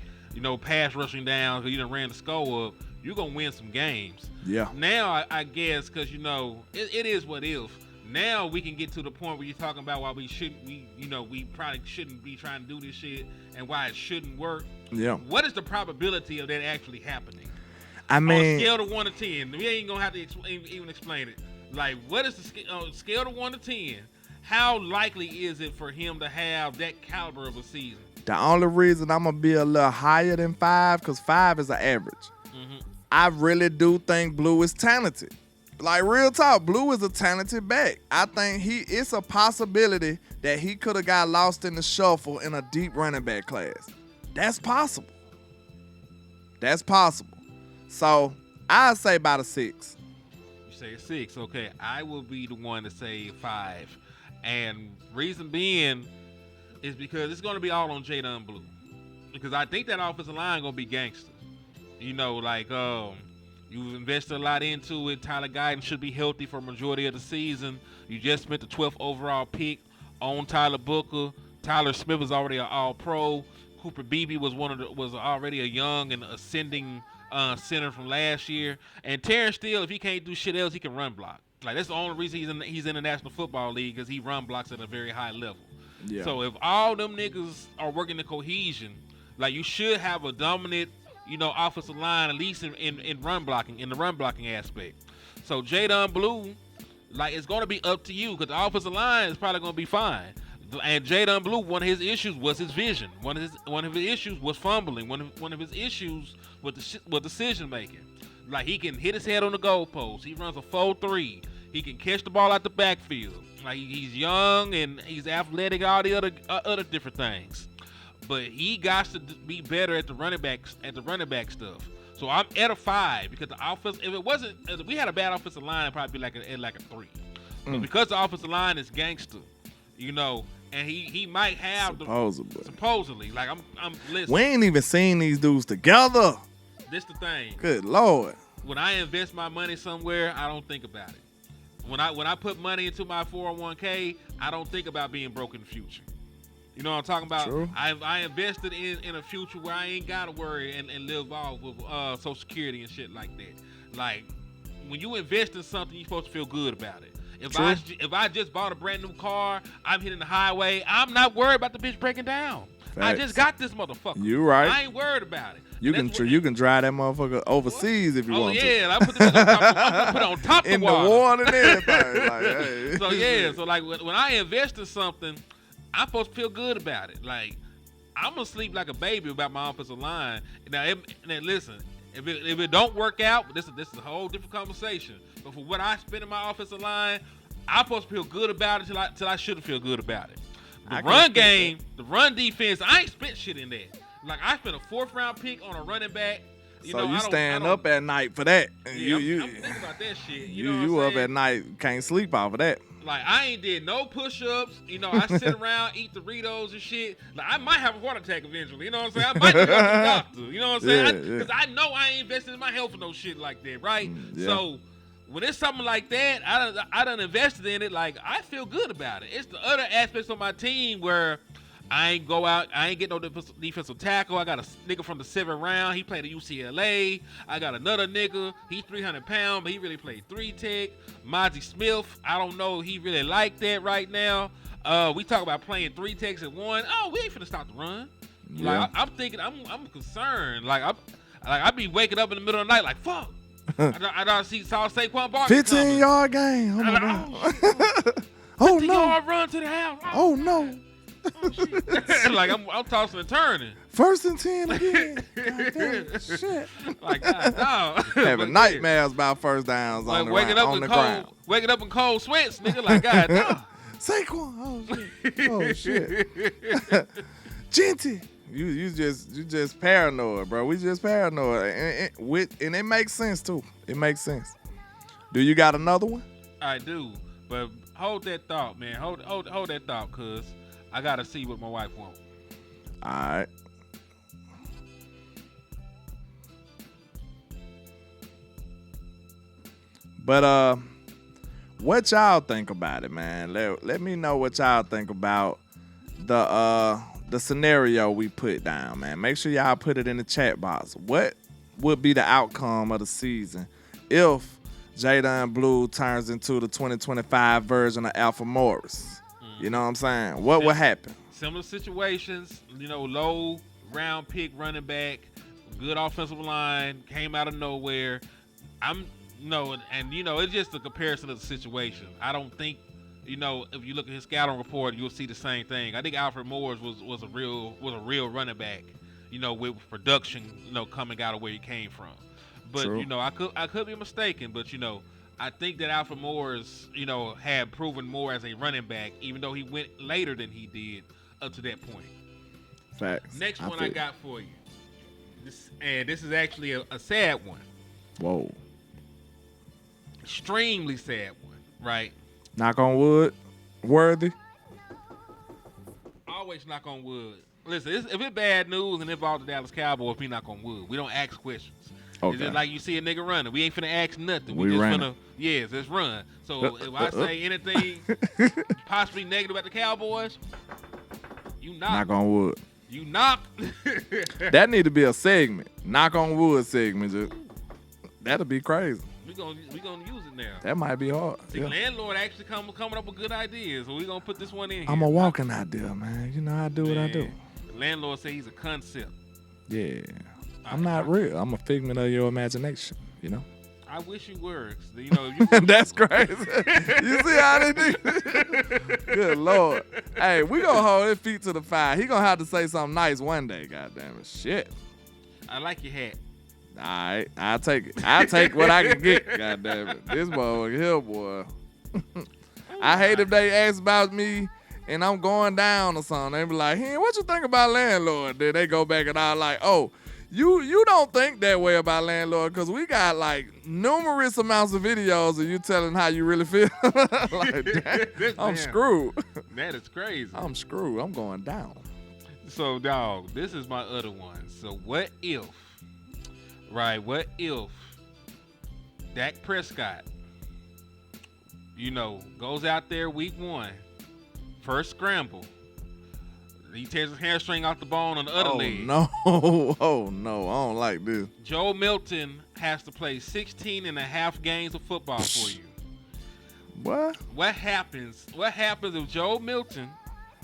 pass rushing down because you done ran the score up. You're going to win some games. Yeah. Now, I guess, because, it is what if. Now we can get to the point where you're talking about why we probably shouldn't be trying to do this shit and why it shouldn't work. Yeah. What is the probability of that actually happening? I mean, on a scale of 1 to 10, we ain't gonna have to even explain it. Like, what is the scale of 1 to 10? How likely is it for him to have that caliber of a season? The only reason I'm gonna be a little higher than 5, because 5 is an average. I really do think Blue is talented. Like real talk, Blue is a talented back. I think it's a possibility that he could have got lost in the shuffle in a deep running back class. That's possible. That's possible. So I'd say about a 6. You say 6, okay. I will be the one to say 5. And reason being is because it's going to be all on Jadon Blue. Because I think that offensive line going to be gangster. You know, like, you've invested a lot into it. Tyler Guyton should be healthy for a majority of the season. You just spent the 12th overall pick on Tyler Booker. Tyler Smith is already an All-Pro. Cooper Beebe was already a young and ascending center from last year. And Terrence Steele, if he can't do shit else, he can run block. Like that's the only reason he's in the National Football League because he run blocks at a very high level. Yeah. So if all them niggas are working the cohesion, like you should have a dominant, offensive line at least in run blocking, in the run blocking aspect. So Jadon Blue, like it's going to be up to you because the offensive line is probably going to be fine. And Jadon Blue, one of his issues was his vision. One of his issues was fumbling. One of his issues was decision making. Like he can hit his head on the goalpost. He runs a 4-3. He can catch the ball out the backfield. Like he's young and he's athletic, all the other different things. But he got to be better at the running back stuff. So I'm at a 5 because the offense. If we had a bad offensive line, it'd probably be like a 3. But because the offensive line is gangster, and he might have supposedly. Like I'm listening. We ain't even seen these dudes together. This the thing. Good Lord. When I invest my money somewhere, I don't think about it. When I put money into my 401k, I don't think about being broke in the future. You know what I'm talking about? True. I invested in a future where I ain't gotta worry and live off with Social Security and shit like that. Like when you invest in something, you're supposed to feel good about it. If I just bought a brand new car, I'm hitting the highway, I'm not worried about the bitch breaking down. Facts. I just got this motherfucker. You right. I ain't worried about it. You can drive that motherfucker overseas if you want to. Oh yeah, I put it on top of in the water. In the water and everything. Like, hey. So like when I invest in something, I'm supposed to feel good about it. Like I'm gonna sleep like a baby about my offensive line. Now listen, if it don't work out, this is a whole different conversation. But for what I spend in my offensive line, I'm supposed to feel good about it till I shouldn't feel good about it. The run game, the run defense, I ain't spent shit in that. Like I spent a 4th round pick on a running back. You stand up at night for that. Yeah, I'm thinking about that shit. You up at night, can't sleep off of that. Like I ain't did no push-ups. I sit around, eat Doritos and shit. Like I might have a heart attack eventually. You know what I'm saying? I might go to the doctor. You know what I'm saying? Because I know I ain't invested in my health for no shit like that, right? Yeah. So when it's something like that, I done invested in it. Like I feel good about it. It's the other aspects of my team where I ain't go out. I ain't get no defensive tackle. I got a nigga from the 7th round. He played at UCLA. I got another nigga. He's 300 pounds, but he really played 3-tech. Mozzie Smith. I don't know. He really like that right now. We talk about playing 3-techs at one. Oh, we ain't finna stop the run. Yeah. Like I'm thinking. I'm concerned. Like I be waking up in the middle of the night like fuck. I saw Saquon Barkley 15-yard game. Oh my God. Oh no! 15-yard run to the house. Oh no! Oh, shit. Like I'm tossing and turning. 1st and 10 again. God damn, shit. Like God, no. Having nightmares about first downs on the ground. Waking up in cold sweats, nigga. Like God, no. Saquon. Oh shit. Genty. You just paranoid, bro. We just paranoid, and it makes sense too. It makes sense. Do you got another one? I do, but hold that thought, man. Hold that thought, cause I gotta see what my wife wants. All right. But what y'all think about it, man? Let me know what y'all think about the scenario we put down, man. Make sure y'all put it in the chat box. What would be the outcome of the season if Jadon Blue turns into the 2025 version of Alpha Morris? You know what I'm saying? What would happen? Similar situations, low round pick running back, good offensive line, came out of nowhere. It's just a comparison of the situation. I don't think, if you look at his scouting report, you'll see the same thing. I think Alfred Morris was a real running back, with production, coming out of where he came from. But True. I could be mistaken. But I think that Alfred Morris, had proven more as a running back, even though he went later than he did up to that point. Facts. Next one I got for you. This is actually a sad one. Whoa. Extremely sad one, right? Knock on wood. Worthy. Always knock on wood. Listen, if it's bad news and it involves the Dallas Cowboys, we knock on wood. We don't ask questions. Okay. It's just like you see a nigga running. We ain't finna ask nothing. We just finna, let's run. So if I say anything possibly negative about the Cowboys, you knock. Knock on wood. You knock. That need to be a segment. Knock on wood segment. That'll be crazy. We gonna use it now. That might be hard. See, Landlord actually coming up with good ideas, so we gonna put this one in here. I'm a walking idea, man. You know I do what I do. The Landlord say he's a concept. Yeah. I'm not real. I'm a figment of your imagination, I wish you were. That's crazy. You see how they do? Good Lord. Hey, we gonna hold his feet to the fire. He gonna have to say something nice one day, goddamn it. Shit. I like your hat. All right, I'll take it. I'll take what I can get, goddamn it. This motherfucker here, boy. I hate if they ask about me and I'm going down or something. They be like, hey, what you think about Landlord? Then they go back and I'm like, oh, you don't think that way about Landlord because we got like numerous amounts of videos of you telling how you really feel. Like, I'm screwed. That is crazy. I'm screwed. I'm going down. So, dog, this is my other one. So, what if Dak Prescott, goes out there week 1, first scramble. He tears his hamstring off the bone on the other leg. No. Oh, no. I don't like this. Joe Milton has to play 16 and a half games of football for you. What? What happens if Joe Milton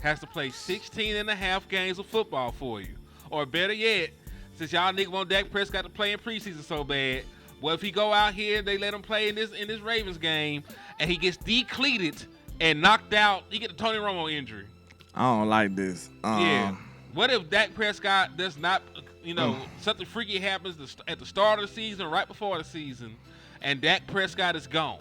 has to play 16 and a half games of football for you? Or better yet, since y'all niggas want Dak Prescott to play in preseason so bad, what if he go out here and they let him play in this Ravens game and he gets decleated and knocked out? He get the Tony Romo injury. I don't like this. Yeah. What if Dak Prescott does not, something freaky happens at the start of the season, right before the season, and Dak Prescott is gone?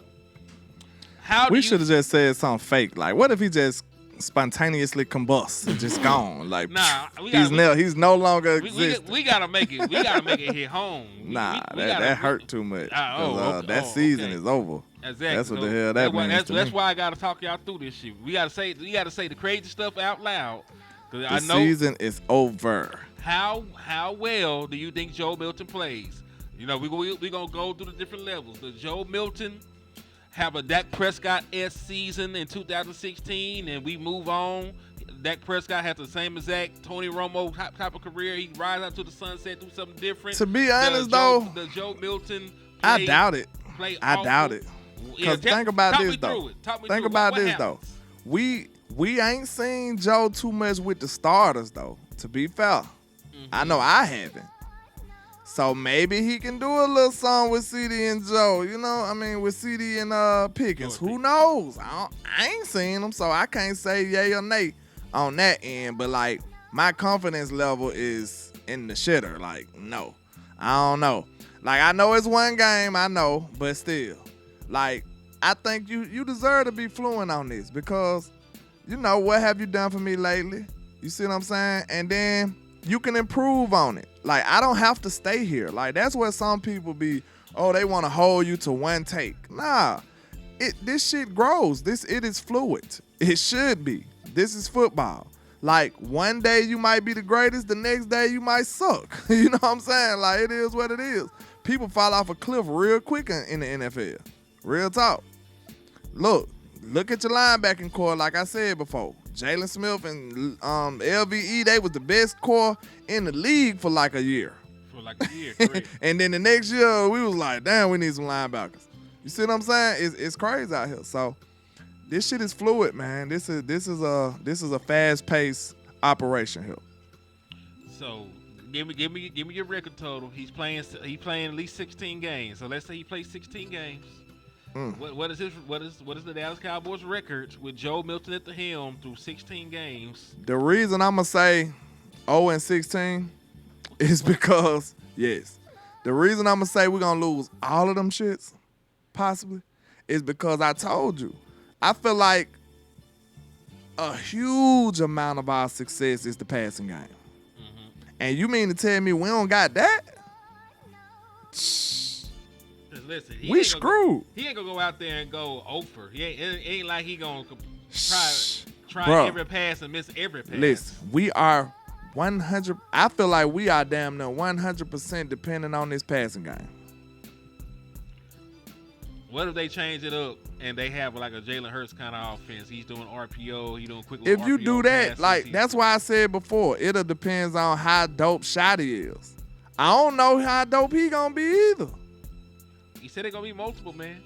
We should have just said something fake. Like, what if he just spontaneously combusts and just gone? Like, nah, he's no longer existing. We gotta make it. We gotta make it hit home. That hurt too much. That season is over. Exactly. That's what the hell that means. That's why I gotta talk y'all through this shit. We gotta say the crazy stuff out loud. The season is over. How well do you think Joe Milton plays? We gonna go through the different levels. Does Joe Milton have a Dak Prescott-esque season in 2016 and we move on? Dak Prescott has the same exact Tony Romo type of career. He rises out to the sunset, do something different. To be honest, though, the Joe Milton I doubt it. I doubt it. Because think about this, though. Think about this, though. We ain't seen Joe too much with the starters, though, to be fair. Mm-hmm. I know I haven't. So maybe he can do a little song with CeeDee and Joe, with CeeDee and Pickens. Who knows? I ain't seen them, so I can't say yay or nay on that end. But, like, my confidence level is in the shitter. Like, no. I don't know. Like, I know it's one game, but still. Like, I think you deserve to be fluent on this because, what have you done for me lately? You see what I'm saying? And then you can improve on it. Like, I don't have to stay here. Like, that's where some people be, they want to hold you to one take. Nah, this shit grows. It is fluid. It should be. This is football. Like, one day you might be the greatest, the next day you might suck. You know what I'm saying? Like, it is what it is. People fall off a cliff real quick in the NFL. Real talk. Look at your linebacking core, like I said before. Jalen Smith and LVE, they was the best core in the league for like a year. Correct. And then the next year, we was like, damn, we need some linebackers. You see what I'm saying? It's crazy out here. So this shit is fluid, man. This is a fast-paced operation here. So give me your record total. He's playing at least 16 games. So let's say he plays 16 games. What is the Dallas Cowboys record with Joe Milton at the helm through 16 games? The reason I'm gonna say 0-16 is because the reason I'm gonna say we're gonna lose all of them shits, possibly, is because I told you. I feel like a huge amount of our success is the passing game. Mm-hmm. And you mean to tell me we don't got that? Listen, we screwed. He ain't gonna go out there and go over. It ain't like he gonna try every pass and miss every pass. Listen, we are 100. I feel like we are damn near 100% dependent on this passing game. What if they change it up and they have like a Jalen Hurts kind of offense? He's doing RPO. He's doing quick. If you do that, like that's why I said before, it'll depends on how dope Shotty is. I don't know how dope he gonna be either. He said it's gonna be multiple, man.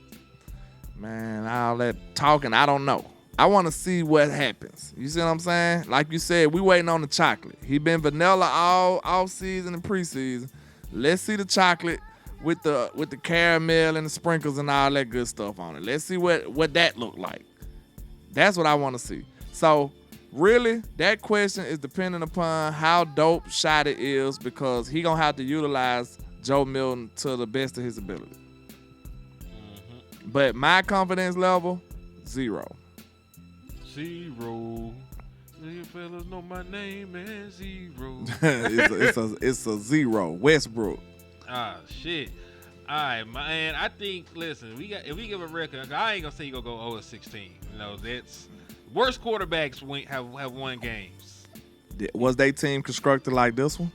Man, all that talking, I don't know. I want to see what happens. You see what I'm saying? Like you said, we waiting on the chocolate. He been vanilla all off season and preseason. Let's see the chocolate with the caramel and the sprinkles and all that good stuff on it. Let's see what that look like. That's what I want to see. So really, that question is dependent upon how dope Shotty is, because he gonna have to utilize Joe Milton to the best of his ability. Mm-hmm. But my confidence level, 0. 0. You fellas know my name is 0. it's a 0. Westbrook. Ah, shit. All right, man. I think, listen, if we give a record, I ain't gonna say you gonna go 0-16. You know, that's worst quarterbacks have won games. Was they team constructed like this one?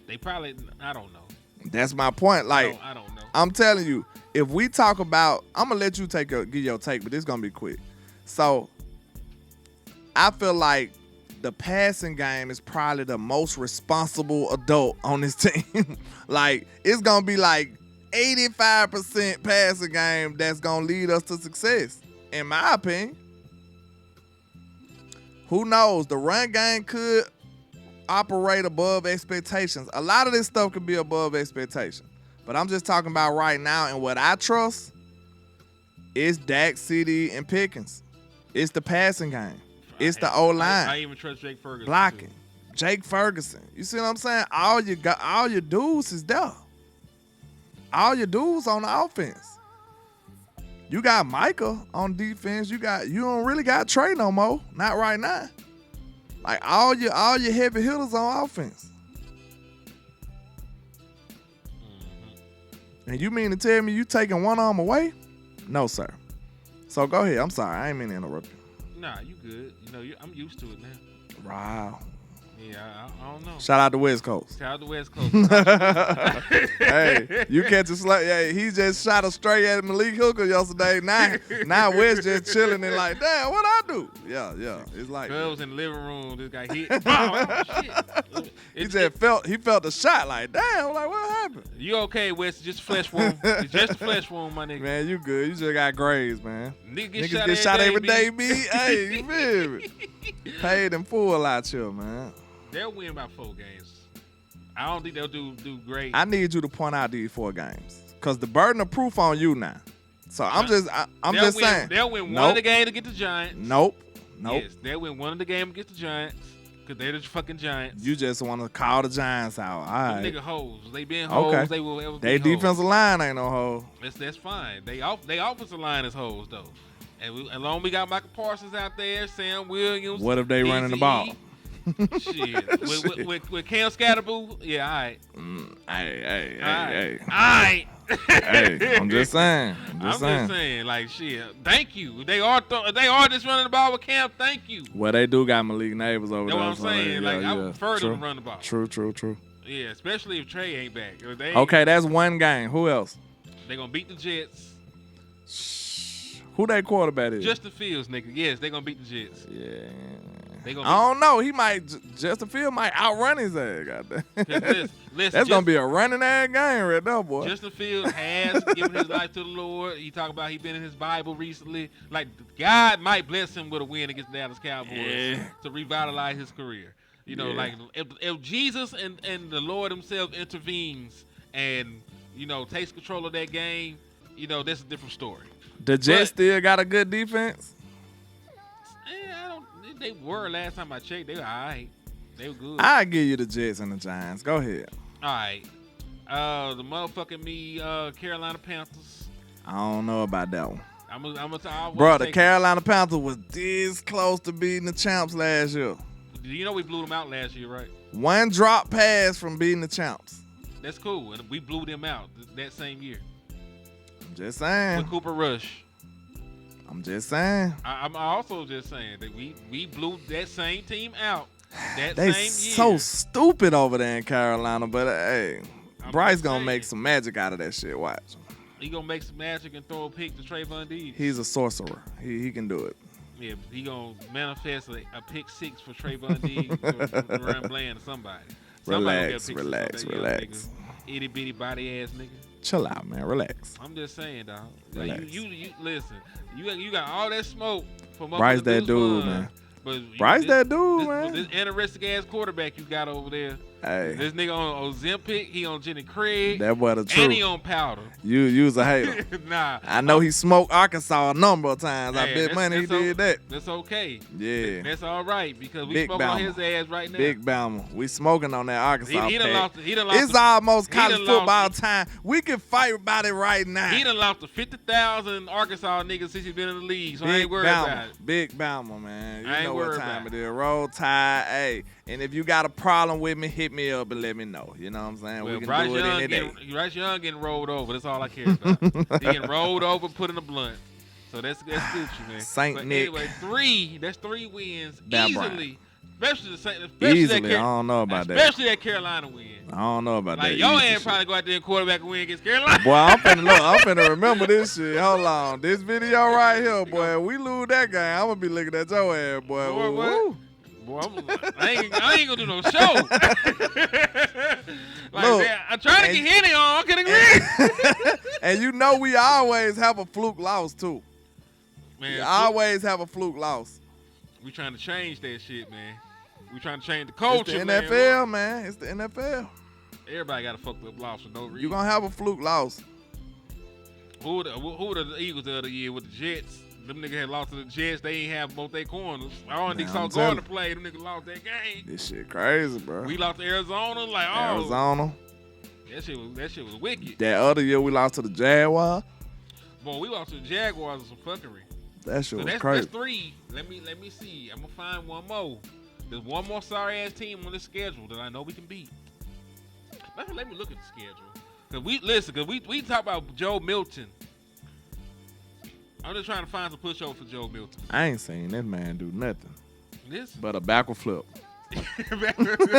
They probably, I don't know. That's my point. Like, I don't know. I'm telling you, if we talk about, I'm gonna let you give your take, but this is gonna be quick. So, I feel like the passing game is probably the most responsible adult on this team. Like, it's gonna be like 85% passing game that's gonna lead us to success, in my opinion. Who knows? The run game could operate above expectations. A lot of this stuff could be above expectations. But I'm just talking about right now, and what I trust is Dak, CeeDee, and Pickens. It's the passing game. It's the O-line. I even trust Jake Ferguson. Blocking. Too. Jake Ferguson. You see what I'm saying? All your dudes is there. All your dudes on the offense. You got Micah on defense. You don't really got Trey no more. Not right now. Like all your heavy hitters on offense. Mm-hmm. And you mean to tell me you taking one arm away? No, sir. So go ahead. I'm sorry. I ain't mean to interrupt you. Nah, you good. You know, I'm used to it now. Wow. Yeah, I don't know. Shout out to West Coast. Shout out to West Coast. Hey, you catch a slap. Hey, he just shot a straight at Malik Hooker yesterday. Now West just chilling and like, damn, what I do? Yeah. It's like Cubs in the living room. This guy hit. Oh, shit. He felt the shot. Like, damn. Like, what happened? You okay, West? It's just a flesh wound. It's just a flesh wound, my nigga. Man, you good. You just got grazed, man. Niggas get shot every day, B. Hey, you feel me? Paid in full out here, man. They'll win by 4 games. I don't think they'll do great. I need you to point out these 4 games, because the burden of proof on you now. So I'm just saying. They'll win one of the games against the Giants. Nope. Yes, they'll win one of the games against the Giants, because they're the fucking Giants. You just want to call the Giants out. All right. Them nigga hoes. They been hoes. Okay. They will ever be They defensive line ain't no hoe. That's fine. They offensive line is hoes, though. And as long as we got Michael Parsons out there, Sam Williams. What if they running the ball? Shit. with Cam Scatterboo, yeah, all right. Hey. Hey, I'm just saying. Just saying, like, shit. Thank you. They are just running the ball with Cam. Thank you. Well, they do got Malik Neighbors over there. That's what I'm saying. I would prefer them to run the ball. True. Yeah, especially if Trey ain't back. Okay, that's one game. Who else? They gonna beat the Jets. Who that quarterback is? Justin Fields, nigga. Yes, they gonna beat the Jets. Yeah. I don't know. He might. Justin Fields might outrun his ass. Goddamn. Listen, that's gonna be a running ass game right there, boy. Justin Fields has given his life to the Lord. He talked about he been in his Bible recently. Like, God might bless him with a win against the Dallas Cowboys to revitalize his career. You know, like if Jesus and the Lord Himself intervenes and takes control of that game, that's a different story. The Jets still got a good defense. They were last time I checked. They were all right. They were good. I'll give you the Jets and the Giants. Go ahead. All right. The motherfucking Carolina Panthers. I don't know about that one. Bro, the Carolina Panthers was this close to beating the champs last year. You know we blew them out last year, right? One drop pass from beating the champs. That's cool, and we blew them out that same year. I'm just saying. With Cooper Rush. I'm just saying. I'm also just saying that we blew that same team out that they same year. So stupid over there in Carolina, but hey, Bryce gonna make some magic out of that shit. Watch. He gonna make some magic and throw a pick to Trayvon Diggs. He's a sorcerer. He can do it. Yeah, he gonna manifest a pick 6 for Trayvon Diggs or Ryan Bland or somebody. Relax. Itty bitty body ass nigga. Chill out, man. Relax. I'm just saying, dog. Like, you listen. You got all that smoke from Bryce, that dude, man. But Bryce, that dude, man. This anorexic ass quarterback you got over there. Hey. This nigga on Ozempic, he on Jenny Craig. That boy the truth. And he on powder. You was a hater. Nah. I know he smoked Arkansas a number of times. I bet money he did that. That's okay. Yeah. That's all right because we Big smoking Bama. on his ass right now. Big Bama. We smoking on that Arkansas he done lost It's almost college football time. We can fight about it right now. He done lost to 50,000 Arkansas niggas since he been in the league, so I ain't worried about it. Big Bama, man. You I ain't know what worried time about it is. Roll Tide. Hey, and if you got a problem with me, hit me up and let me know. You know what I'm saying? Well, we can do it any day. Bryce Young getting rolled over. That's all I care about. He getting rolled over, put in a blunt. So that's Gucci, man. Saint Nick. Anyway, that's 3 wins That easily. Especially easily. I don't know about that. Especially that Carolina win. I don't know about that. Like, your ass probably go out there and quarterback and win against Carolina. Boy, I'm finna remember this shit. Hold on. This video right here, boy. We lose that game. I'm gonna be looking at your ass, boy. Boy, I ain't gonna do no show. Look, I'm trying to get Henny on. I couldn't agree. And you know we always have a fluke loss, too. Man, we always have a fluke loss. We trying to change that shit, man. We trying to change the culture, It's the NFL, man. It's the NFL. Everybody got a fucked up loss for no reason. You gonna have a fluke loss. Who were the Eagles the other year with the Jets? Them niggas had lost to the Jets. They ain't have both their corners. I don't think saw going to play. Them niggas lost that game. This shit crazy, bro. We lost to Arizona. Like, Arizona. That shit was wicked. That other year we lost to the Jaguars. Boy, we lost to the Jaguars with some fuckery. That shit was crazy. That's 3. Let me see. I'm gonna find one more. There's one more sorry ass team on the schedule that I know we can beat. Let me look at the schedule. Cause we talk about Joe Milton. I'm just trying to find some pushover for Joe Milton. I ain't seen this man do nothing. This? But a backward flip.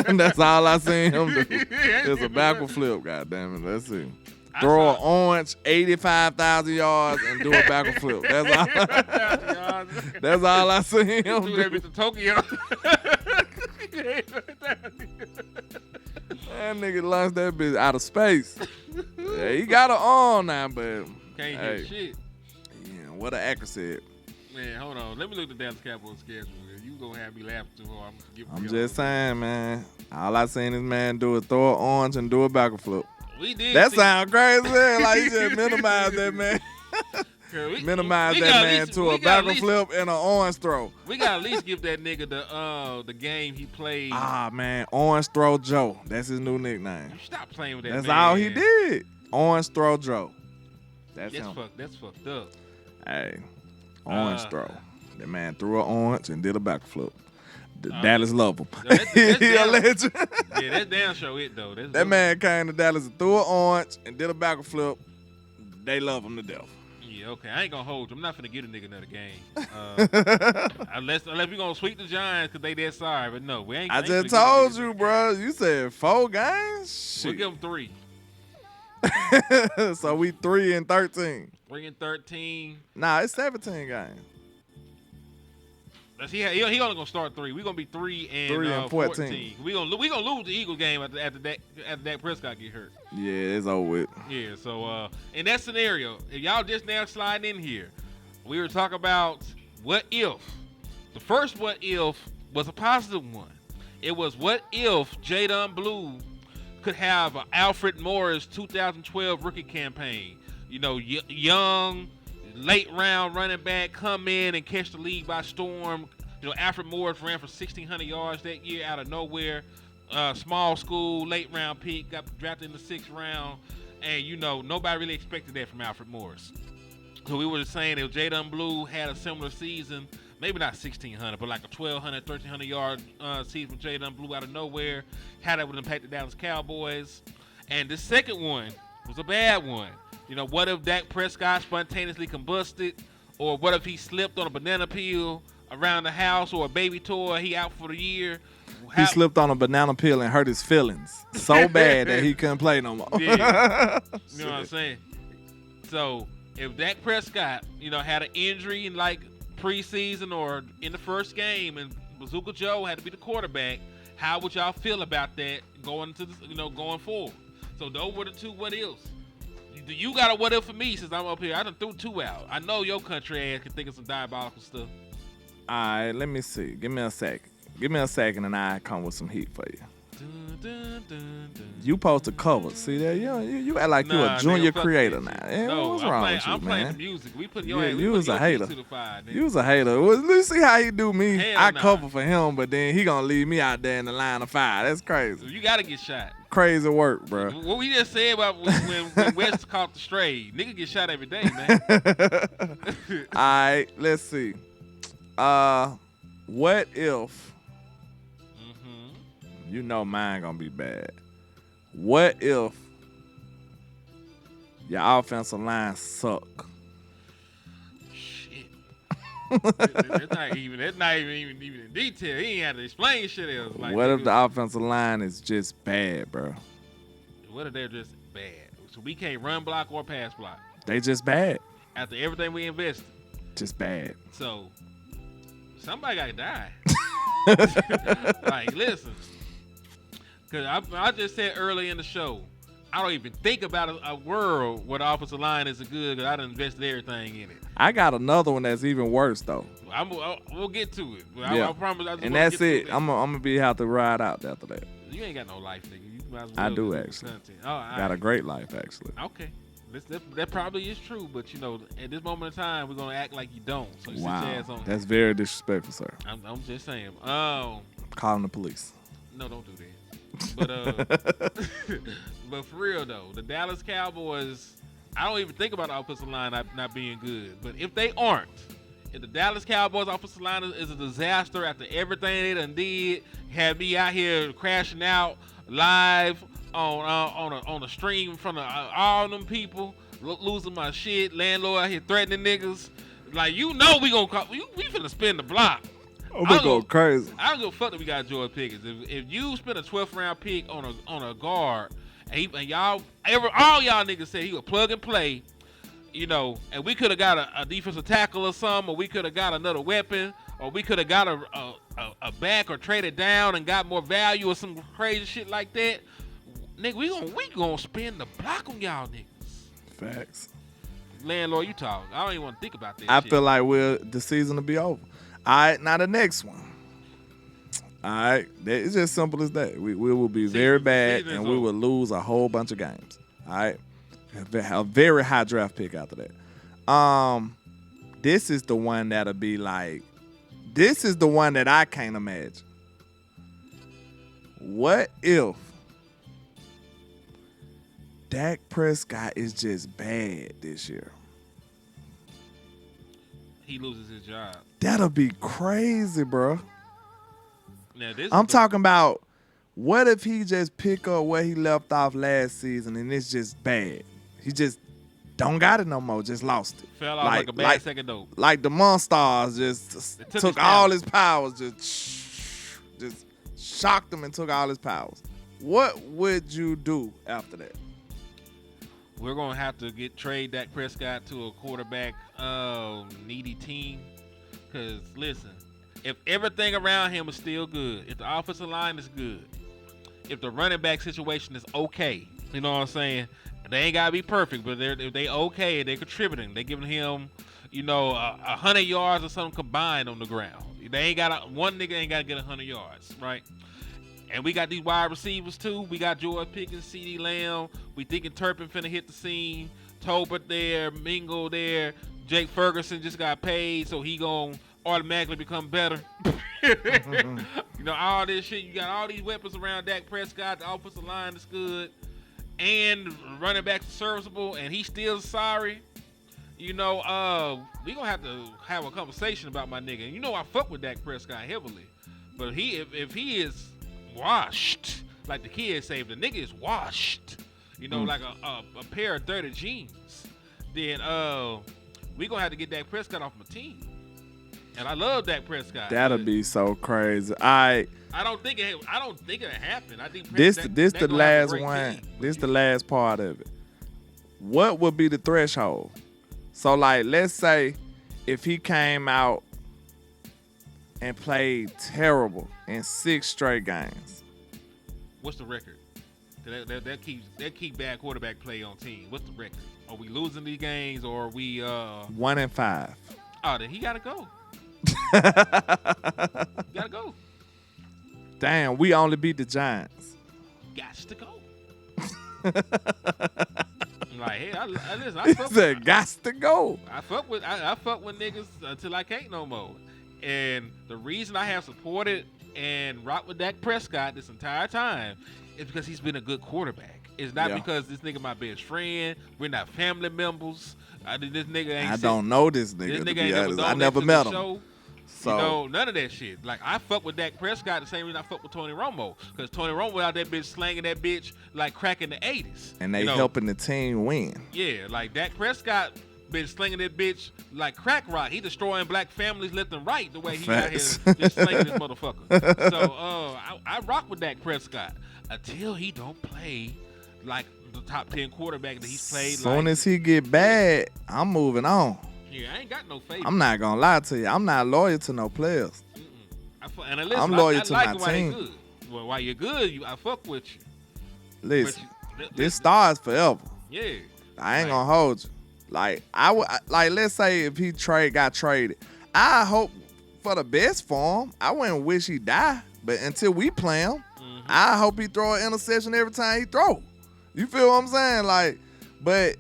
That's all I seen him do. It's a backward flip, goddammit. Let's see. Throw an orange 85,000 yards and do a backward flip. That's all I seen him do. That bitch to Tokyo. That nigga launched that bitch out of space. Yeah, he got an arm now, but can't hit shit. Yeah, what an accuracy. Man, hold on. Let me look at the Dallas Cowboys schedule. You gonna have me laughing too hard. I'm just saying, man. All I seen this man do is throw an orange and do a backward flip. We did. That sound crazy. Like you just minimize that man. Minimize that man to a backward flip and an orange throw. We gotta at least give that nigga the game he played. Ah man, Orange Throw Joe. That's his new nickname. You stop playing with that. That's man. all he did. Orange Throw Joe. That's him. That's fucked up. Hey, orange throw. That man threw an orange and did a back flip. Dallas love him. He a legend. Yeah, that's damn show it though. That man came to Dallas and threw an orange and did a back flip. They love him to death. Yeah, okay. I ain't gonna hold you. I'm not finna get a nigga another game. Unless we gonna sweep the Giants because they that sorry. But no, we ain't. I just told you, bro. You said 4 games? Shit. We'll give them 3. So we 3-13. 3-13. Nah, it's 17 games. He only gonna start 3. We gonna be 3-14. We gonna lose the Eagles game after Dak Prescott get hurt. Yeah, it's over with. Yeah. So in that scenario, if y'all just now sliding in here, we were talking about what if. The first what if was a positive one. It was what if Jadon Blue could have an Alfred Morris 2012 rookie campaign. You know, young, late round running back, come in and catch the league by storm. You know, Alfred Morris ran for 1,600 yards that year out of nowhere. Small school, late round pick, got drafted in the 6th round. And, you know, nobody really expected that from Alfred Morris. So we were saying if Jadon Blue had a similar season, maybe not 1,600, but like a 1,200, 1,300 yard season from Jadon Blue out of nowhere, how that would impact the Dallas Cowboys. And the second one was a bad one. What if Dak Prescott spontaneously combusted? Or what if he slipped on a banana peel around the house or a baby toy, he out for the year? He slipped on a banana peel and hurt his feelings so bad that he couldn't play no more. Yeah. You know what I'm saying? So if Dak Prescott, had an injury in like preseason or in the first game and Bazooka Joe had to be the quarterback, how would y'all feel about that going forward? So those were the two what ifs. You got a what if for me since I'm up here? I done threw two out. I know your country ass can think of some diabolical stuff. All right, let me see. Give me a second and I come with some heat for you. Dun, dun, dun, dun. You supposed to cover. See that? You act like you a junior creator now. What's wrong with you, I'm playing man? the music. We put your You was a hater. To the fire, you was a hater. Well, you see how he do me? Hell I nah. cover for him, but then he gonna leave me out there in the line of fire. That's crazy. You gotta get shot. Crazy work, bro. What we just said about when West caught the stray, nigga get shot every day, man. All right, let's see. What if? You know mine gonna be bad. What if your offensive line suck? Shit. That's not even in detail. He ain't had to explain shit else. Like, what if the offensive line is just bad, bro? What if they're just bad? So we can't run block or pass block. They just bad. After everything we invested. Just bad. So somebody gotta die. Like, listen. Because I just said early in the show, I don't even think about a world where the offensive line isn't good because I done invested everything in it. I got another one that's even worse, though. We'll get to it. Yeah. I promise. And that's it. I'm gonna be have to ride out after that. You ain't got no life, nigga. You might as well I do, actually. Got a great life, actually. Okay. That probably is true, but at this moment in time, we're gonna act like you don't. So sit your Wow, ass on. that's very disrespectful, sir. I'm just saying. Calling the police. No, don't do that. But but for real though, the Dallas Cowboys, I don't even think about the offensive line not being good. But if they aren't, if the Dallas Cowboys offensive line is a disaster after everything they done did, had me out here crashing out live on a stream in front of all them people, losing my shit, landlord out here threatening niggas, like we finna spin the block. I'm gonna go crazy. I don't give a fuck that we got George Pickens. If you spend a 12th round pick on a guard, and all y'all niggas said he would plug and play, and we could have got a defensive tackle or something, or we could have got another weapon, or we could have got a back or traded down and got more value or some crazy shit like that. Nigga, we gonna spin the block on y'all niggas. Facts. Landlord, you talk. I don't even want to think about that. I feel like the season will be over. All right, now the next one. All right, it's just simple as that. We will be very bad, and we will lose a whole bunch of games. All right, a very high draft pick after that. This is the one that'll be like, this is the one that I can't imagine. What if Dak Prescott is just bad this year? He loses his job. That'll be crazy, bro. Now, I'm talking about, what if he just pick up where he left off last season and it's just bad? He just don't got it no more, just lost it. Fell off like a bad second dope. Like the Monstars just took all his powers, just shocked him and took all his powers. What would you do after that? We're going to have to trade Dak Prescott to a quarterback needy team. Because, listen, if everything around him is still good, if the offensive line is good, if the running back situation is okay, you know what I'm saying? They ain't got to be perfect, but if they okay, they're contributing. They're giving him, 100 yards or something combined on the ground. One nigga ain't got to get 100 yards, right? And we got these wide receivers too. We got George Pickens, CeeDee Lamb. We thinking Turpin finna hit the scene. Tolbert there, Mingo there. Jake Ferguson just got paid, so he gonna automatically become better. All this shit. You got all these weapons around Dak Prescott. The offensive line is good, and running back is serviceable, and he's still sorry. We gonna have to have a conversation about my nigga. And I fuck with Dak Prescott heavily, but if he is washed, like the kids say, if the nigga is washed, like a pair of dirty jeans, then we gonna have to get Dak Prescott off my team. And I love Dak Prescott. That'll be so crazy. I don't think it'll happen. I think this the last one. This the last part of it. What would be the threshold? So, like, let's say if he came out and played terrible in 6 straight games. What's the record? That keep bad quarterback play on team. What's the record? Are we losing these games or are we 1-5? Oh, then he gotta go. Gotta go. Damn, we only beat the Giants. Gots to go. Like, hey, listen. I fuck said, "Gots to go." I fuck with niggas until I can't no more. And the reason I have supported and rocked with Dak Prescott this entire time is because he's been a good quarterback. It's not because this nigga my best friend. We're not family members. This nigga ain't. I don't know this nigga. To be honest, I never met him. Show. So none of that shit. Like, I fuck with Dak Prescott the same reason I fuck with Tony Romo. Because Tony Romo out that bitch slanging that bitch like crack in the 80s. And they helping the team win. Yeah, like Dak Prescott been slinging that bitch like crack rock. He destroying black families left and right the way he out here just slinging this motherfucker. So I rock with Dak Prescott until he don't play like the top 10 quarterback that he's played. Soon as he get bad, I'm moving on. Yeah, I ain't got no faith. I'm not gonna lie to you. I'm not loyal to no players. I'm loyal to my team. Good. Well, while you're good, I fuck with you. Listen, this stars forever. Yeah, I ain't gonna hold you. Like let's say if he got traded, I hope for the best for him. I wouldn't wish he die, but until we play him, I hope he throw an interception every time he throw. You feel what I'm saying? Like, but.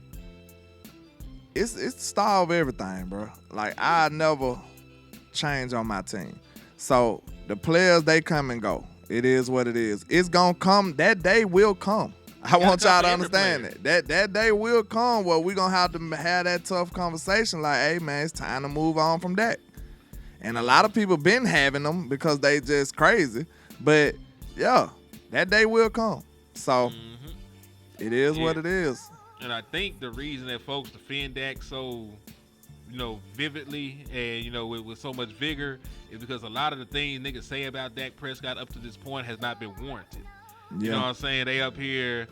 It's the style of everything, bro. Like, I never change on my team. So the players, they come and go. It is what it is. It's gonna come. That day will come. I want y'all to understand that. That day will come where we gonna have to have that tough conversation. Like, hey man, it's time to move on from that. And a lot of people been having them because they just crazy. But yeah, that day will come. So it is what it is. And I think the reason that folks defend Dak so, vividly and, with so much vigor is because a lot of the things niggas say about Dak Prescott up to this point has not been warranted. Yeah. You know what I'm saying? They up here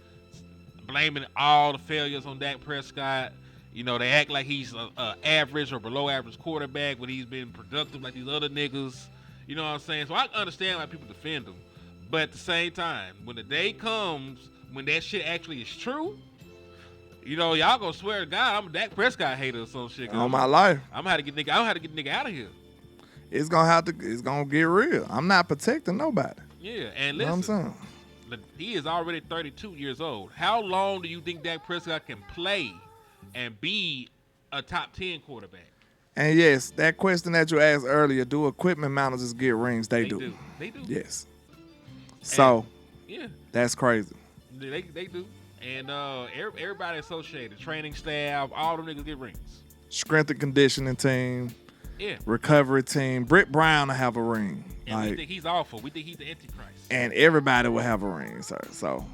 blaming all the failures on Dak Prescott. They act like he's a average or below average quarterback when he's been productive like these other niggas. You know what I'm saying? So I understand why people defend him. But at the same time, when the day comes when that shit actually is true, y'all gonna swear to God I'm a Dak Prescott hater or some shit. On my life. I'm gonna have to get nigga out of here. It's gonna get real. I'm not protecting nobody. Yeah, and listen, you know what I'm saying? He is already 32 years old. How long do you think Dak Prescott can play and be a top 10 quarterback? And yes, that question that you asked earlier, do equipment managers get rings? They do. They do. Yes. So, yeah, that's crazy. They do. And everybody associated, training staff, all them niggas get rings. Strength and conditioning team. Yeah. Recovery team. Britt Brown will have a ring. And we think he's awful. We think he's the Antichrist. And everybody will have a ring, sir. So,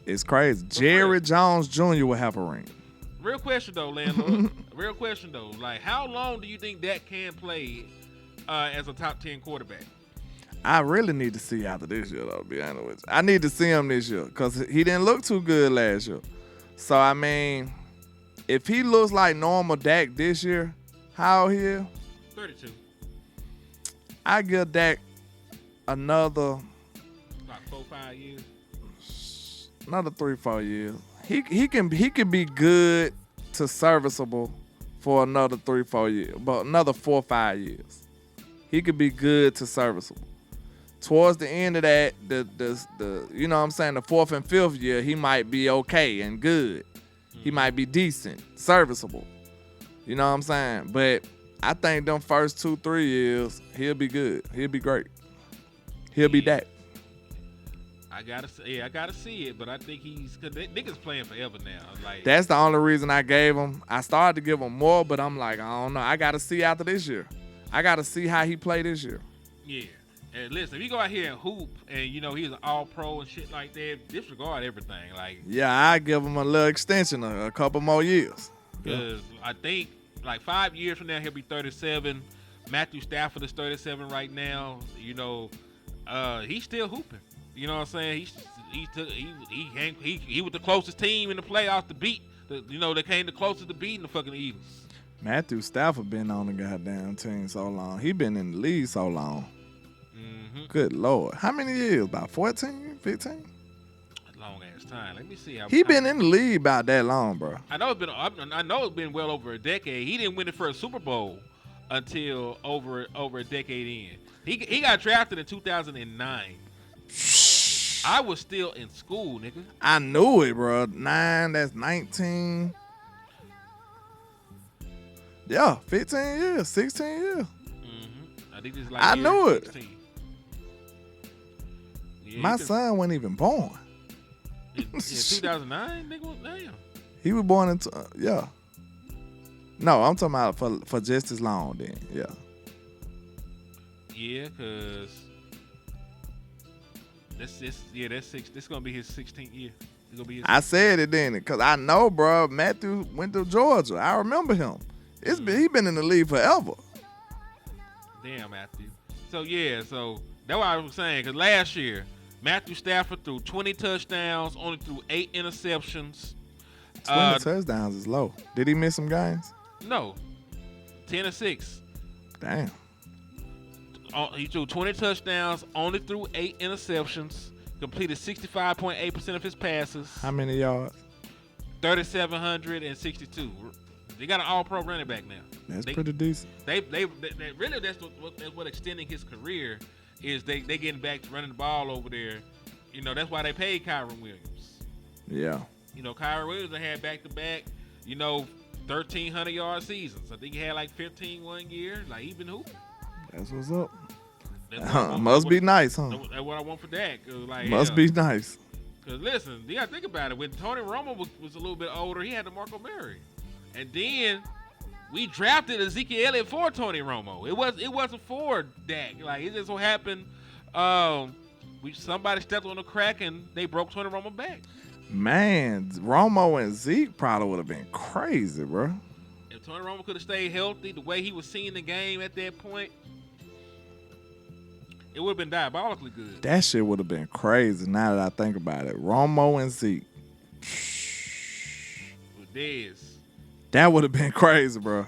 it's crazy. Jerry Jones Jr. will have a ring. Real question, though, Landlord. Real question, though. Like, how long do you think Dak can play as a top 10 quarterback? I really need to see after this year, though, to be honest with you. I need to see him this year because he didn't look too good last year. So, I mean, if he looks like normal Dak this year, how old he is? 32. I give Dak another... Like 4-5 years? Another 3-4 years. He can be good to serviceable for another 3-4 years, but another 4-5 years. He could be good to serviceable. Towards the end of that, the you know what I'm saying, the 4th and 5th year, he might be okay and good. He might be decent, serviceable. You know what I'm saying? But I think them first 2-3 years, he'll be good. He'll be great. He'll be that. I gotta see it, but I think cause niggas playing forever now. Like That's the only reason I gave him. I started to give him more, but I'm like, I don't know. I gotta see after this year. I gotta see how he played this year. Yeah. And listen, if you go out here and hoop, and you know he's an all-pro and shit like that, disregard everything. Like Yeah, I give him a little extension, a couple more years. because I think like 5 years from now he'll be 37. Matthew Stafford is 37 right now. You know, he's still hooping. You know what I'm saying? He was the closest team in the playoffs to beat. They came the closest to beating the fucking Eagles. Matthew Stafford been on the goddamn team so long. He been in the league so long. Mm-hmm. Good Lord. How many years? About 14, 15? Long ass time. Let me see how He been in the league about that long, bro. I know it's been well over a decade. He didn't win the first Super Bowl until over a decade in. He got drafted in 2009. I was still in school, nigga. I knew it, bro. 9, that's 19. Yeah, 15 years, 16 years. Mm-hmm. I think this is like I knew it. 16. Yeah, My son wasn't even born. In 2009, nigga, damn. He was born in, yeah. No, I'm talking about for just as long then, yeah. Yeah, cause this gonna be his 16th year. It's gonna be his I said it then, because I know, bro, Matthew went to Georgia. I remember him. He been in the league forever. Damn, Matthew. So that's what I was saying, because last year, Matthew Stafford threw 20 touchdowns, only threw 8 interceptions. 20 touchdowns is low. Did he miss some games? No. 10-6. Damn. He threw 20 touchdowns, only threw 8 interceptions, completed 65.8% of his passes. How many yards? 3,762. They got an all-pro running back now. That's pretty decent. They really that's what extending his career is. They getting back to running the ball over there. You know, that's why they paid Kyron Williams. Yeah. You know, Kyron Williams had back-to-back, 1,300-yard seasons. I think he had like 15 one year. Like, he been hooping. That's what's up. Must be nice, huh? That's what I want for Dak. Like, Must be nice. Because, listen, you got to think about it. When Tony Romo was a little bit older, he had DeMarco Murray. And then we drafted Ezekiel Elliott for Tony Romo. It wasn't for Dak. Like, it just so happened somebody stepped on a crack and they broke Tony Romo back. Man, Romo and Zeke probably would have been crazy, bro. If Tony Romo could have stayed healthy, the way he was seeing the game at that point, it would have been diabolically good. That shit would have been crazy now that I think about it. Romo and Zeke. With Dez. That would have been crazy, bro.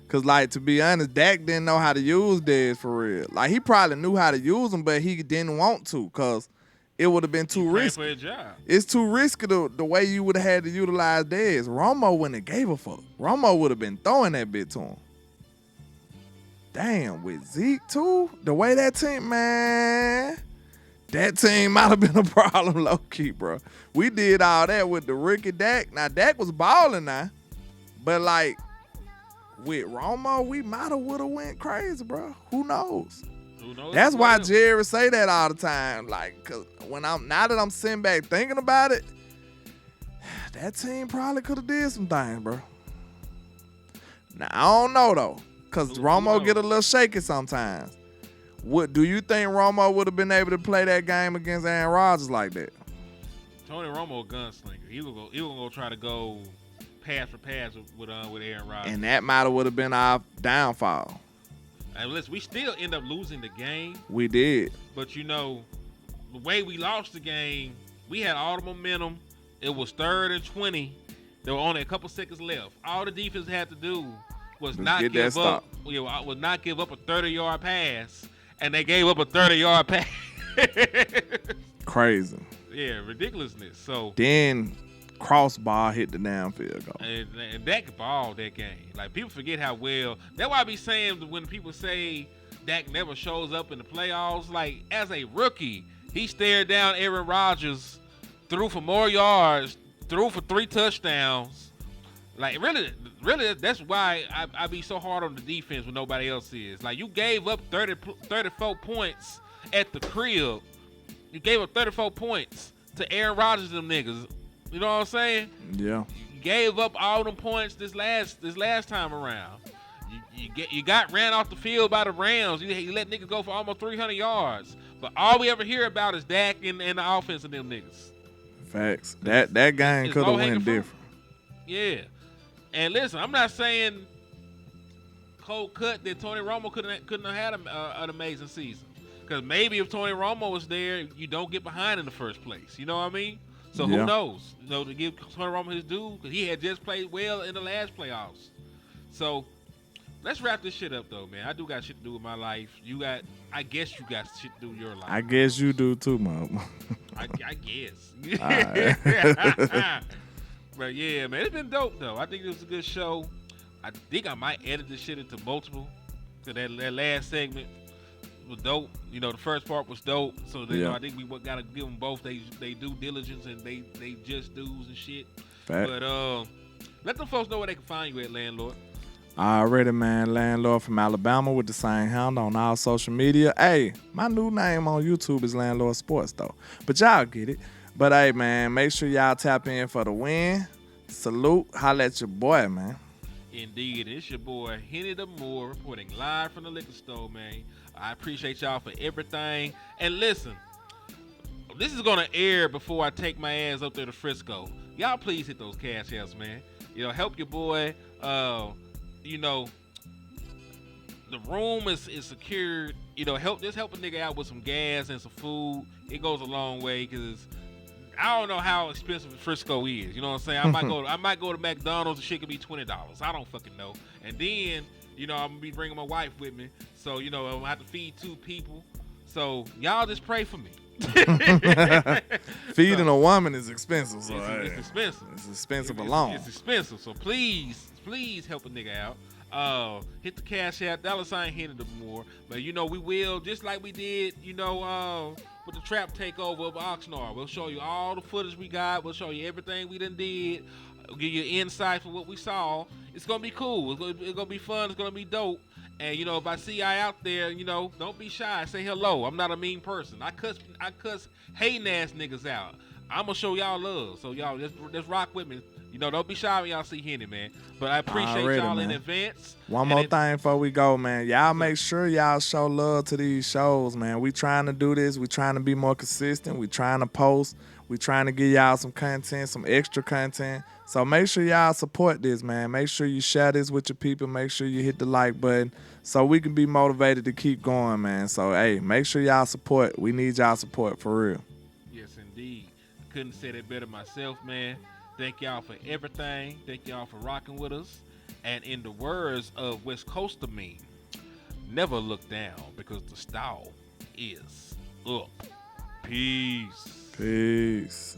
Because, like, to be honest, Dak didn't know how to use Dez for real. Like, he probably knew how to use him, but he didn't want to because it would have been too risky. For a job. It's too risky the way you would have had to utilize Dez. Romo wouldn't have gave a fuck. Romo would have been throwing that bit to him. Damn, with Zeke, too? The way that team, man, that team might have been a problem low-key, bro. We did all that with the rookie Dak. Now, Dak was balling now. But, like, with Romo, we might have would have went crazy, bro. Who knows? That's why Jerry say that all the time. Like, cause now that I'm sitting back thinking about it, that team probably could have did some things, bro. Now, I don't know, though. Because Romo get a little shaky sometimes. Do you think Romo would have been able to play that game against Aaron Rodgers like that? Tony Romo a gunslinger. He was gonna try to go pass for pass with Aaron Rodgers. And that might have would have been our downfall. And listen, we still end up losing the game. We did. But the way we lost the game, we had all the momentum. It was 3rd and 20. There were only a couple seconds left. All the defense had to do was not give up. Was not give up a 30-yard pass, and they gave up a 30-yard pass. Crazy. Yeah, ridiculousness. So then crossbar hit the downfield goal. And Dak balled that game. Like, people forget how well. That's why I be saying when people say Dak never shows up in the playoffs. Like, as a rookie, he stared down Aaron Rodgers, threw for more yards, threw for 3 touchdowns. Like, really, that's why I be so hard on the defense when nobody else is. Like, you gave up 34 points at the crib You gave up 34 points to Aaron Rodgers and them niggas. You know what I'm saying? Yeah. You gave up all them points this last time around. You got ran off the field by the Rams. You let niggas go for almost 300 yards. But all we ever hear about is Dak and the offense and them niggas. Facts. That game could have went different. Yeah. And listen, I'm not saying cold cut that Tony Romo couldn't have had an amazing season. Because maybe if Tony Romo was there, you don't get behind in the first place. You know what I mean? So who knows? You know, to give Tony Romo his due, because he had just played well in the last playoffs. So let's wrap this shit up, though, man. I do got shit to do with my life. I guess you got shit to do with your life. I guess you do too, Mom. I guess. Right. But yeah, man, it's been dope, though. I think it was a good show. I think I might edit this shit into multiple, because that last segment was dope. You know, the first part was dope. So you know, I think we gotta give them both they due diligence and they just dues and shit. Fact. But let them folks know where they can find you at, Landlord. Already, man. Landlord from Alabama with the same handle on all social media. Hey, my new name on YouTube is Landlord Sports, though. But y'all get it. But hey, man, make sure y'all tap in for the win. Salute. Holla at your boy, man. Indeed, it's your boy Henny the Moore reporting live from the liquor store, man. I appreciate y'all for everything. And listen, this is gonna air before I take my ass up there to Frisco. Y'all please hit those cash apps, man. You know, help your boy. You know, the room is secured. You know, help a nigga out with some gas and some food. It goes a long way because I don't know how expensive Frisco is. You know what I'm saying? I might go to McDonald's and shit could be $20. I don't fucking know. And then, you know, I'm gonna be bringing my wife with me. So, you know, I'm gonna have to feed 2 people. So y'all just pray for me. Feeding a woman is expensive. So it's expensive. It's expensive alone. It's expensive. So please help a nigga out. Hit the cash app, $ Henny the Moore. But you know, we will, just like we did, you know, with the trap takeover of Oxnard. We'll show you all the footage we got. We'll show you everything we done did. We'll give you insight from what we saw. It's gonna be cool. It's gonna be fun. It's gonna be dope. And you know, if I see y'all out there, you know, don't be shy. Say hello. I'm not a mean person. I cuss hating ass niggas out. I'm gonna show y'all love. So y'all just rock with me. You know, don't be shy when y'all see Henny, man. But I appreciate y'all in advance. One more thing before we go, man. Y'all make sure y'all show love to these shows, man. We trying to do this. We trying to be more consistent. We trying to post. We trying to give y'all some content, some extra content. So make sure y'all support this, man. Make sure you share this with your people. Make sure you hit the like button so we can be motivated to keep going, man. So, hey, make sure y'all support. We need y'all support for real. Yes, indeed. Couldn't say that better myself, man. Thank y'all for everything. Thank y'all for rocking with us. And in the words of West Coaster meme, never look down because the style is up. Peace. Peace.